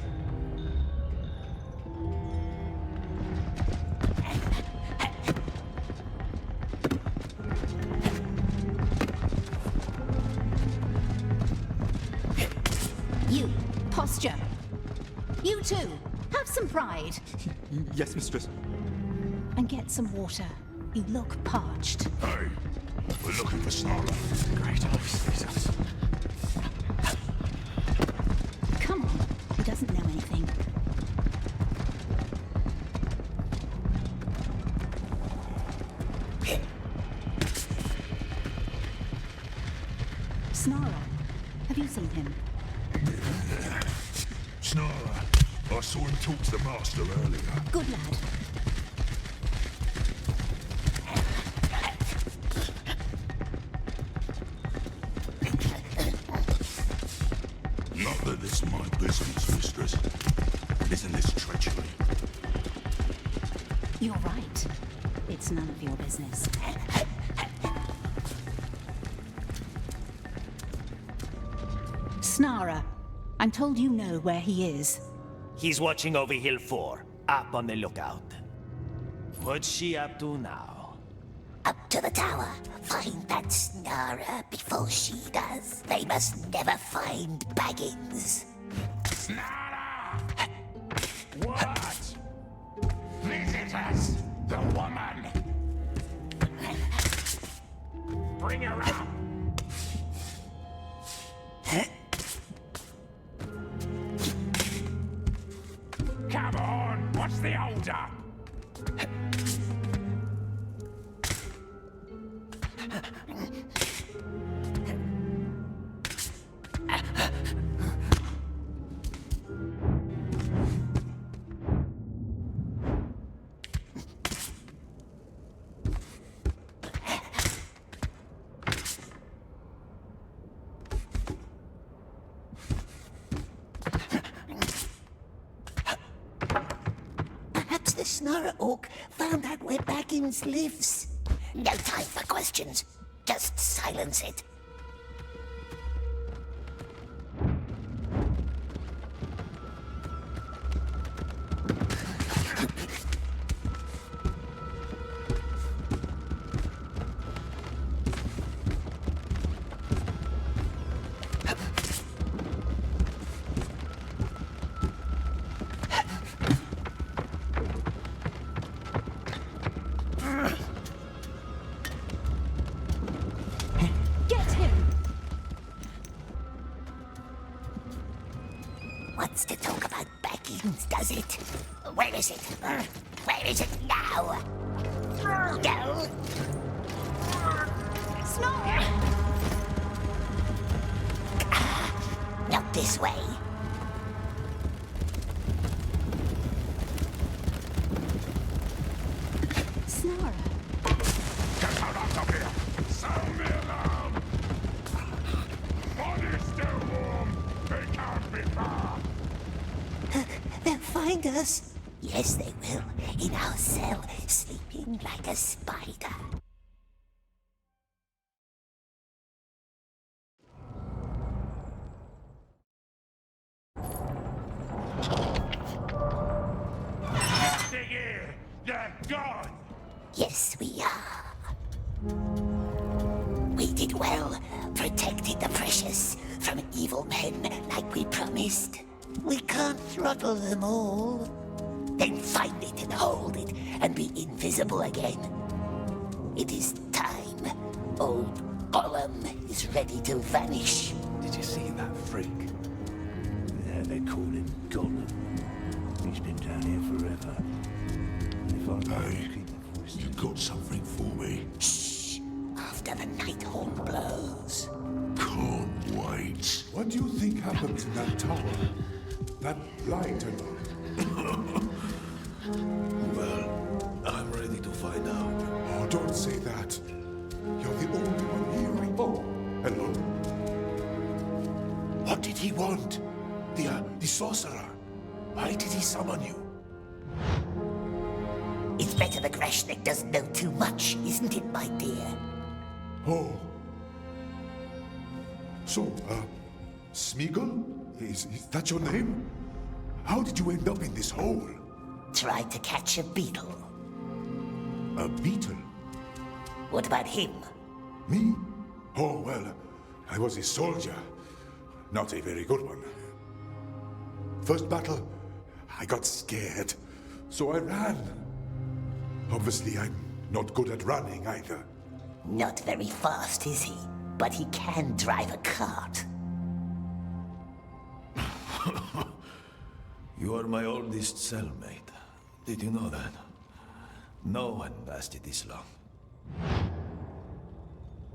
You, posture. You too, have some pride. Yes, mistress. And get some water. You look parched. Hey, we're looking for Snarra. Great Eye sees us. Come on, he doesn't know anything. Snarra, have you seen him? Snarra. I saw him talk to the master earlier. Good lad. Not that it's my business, mistress. Isn't this treachery? You're right. It's none of your business. Snarra, I'm told you know where he is. He's watching over Hill 4, up on the lookout. What's she up to now? Up to the tower. Find that Snarra before she does. They must never find Baggins. Snarra! What? Visitors! The woman! Bring her up! Come on! What's the hold up? Perhaps the Snarra Orc found out where Baggins lives. No time for questions. Just silence it. Get him! Wants to talk about Baggins, does it? Where is it? Where is it now? No! Snarra! Not this way. Snarra! Get her out of here! Sound the alarm! Body's still warm! They can't be far! They'll find us. Yes, they will. In our cell, sleeping like a spider. Dig in! They're gone! Yes, we are. We did well. Protected the precious from evil cripple them all. Then find it and hold it and be invisible again. It is time. Old Gollum is ready to vanish. Did you see that freak? Yeah, they call him Gollum. He's been down here forever. If I You got something for me? Shh! After the night horn blows. Can't wait. What do you think happened in that tower? That light and... Well, I'm ready to find out. Oh, don't say that. You're the only one here. Oh, hello. What did he want? The sorcerer. Why did he summon you? It's better the Grashnik doesn't know too much, isn't it, my dear? Oh. So, Smeagol? Is that your name? How did you end up in this hole? Tried to catch a beetle. A beetle? What about him? Me? Oh, well, I was a soldier. Not a very good one. First battle, I got scared, so I ran. Obviously, I'm not good at running either. Not very fast, is he? But he can drive a cart. You are my oldest cellmate. Did you know that? No one lasted this long.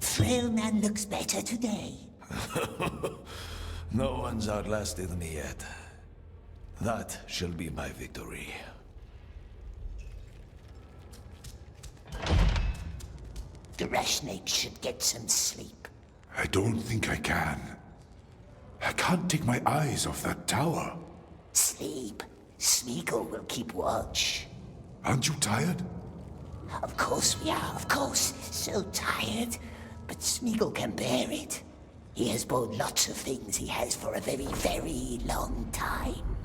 Frail man looks better today. No one's outlasted me yet. That shall be my victory. The Grashnik should get some sleep. I don't think I can. I can't take my eyes off that tower. Sleep. Smeagol will keep watch. Aren't you tired? Of course we are, of course. So tired. But Smeagol can bear it. He has borne lots of things he has for a very, very long time.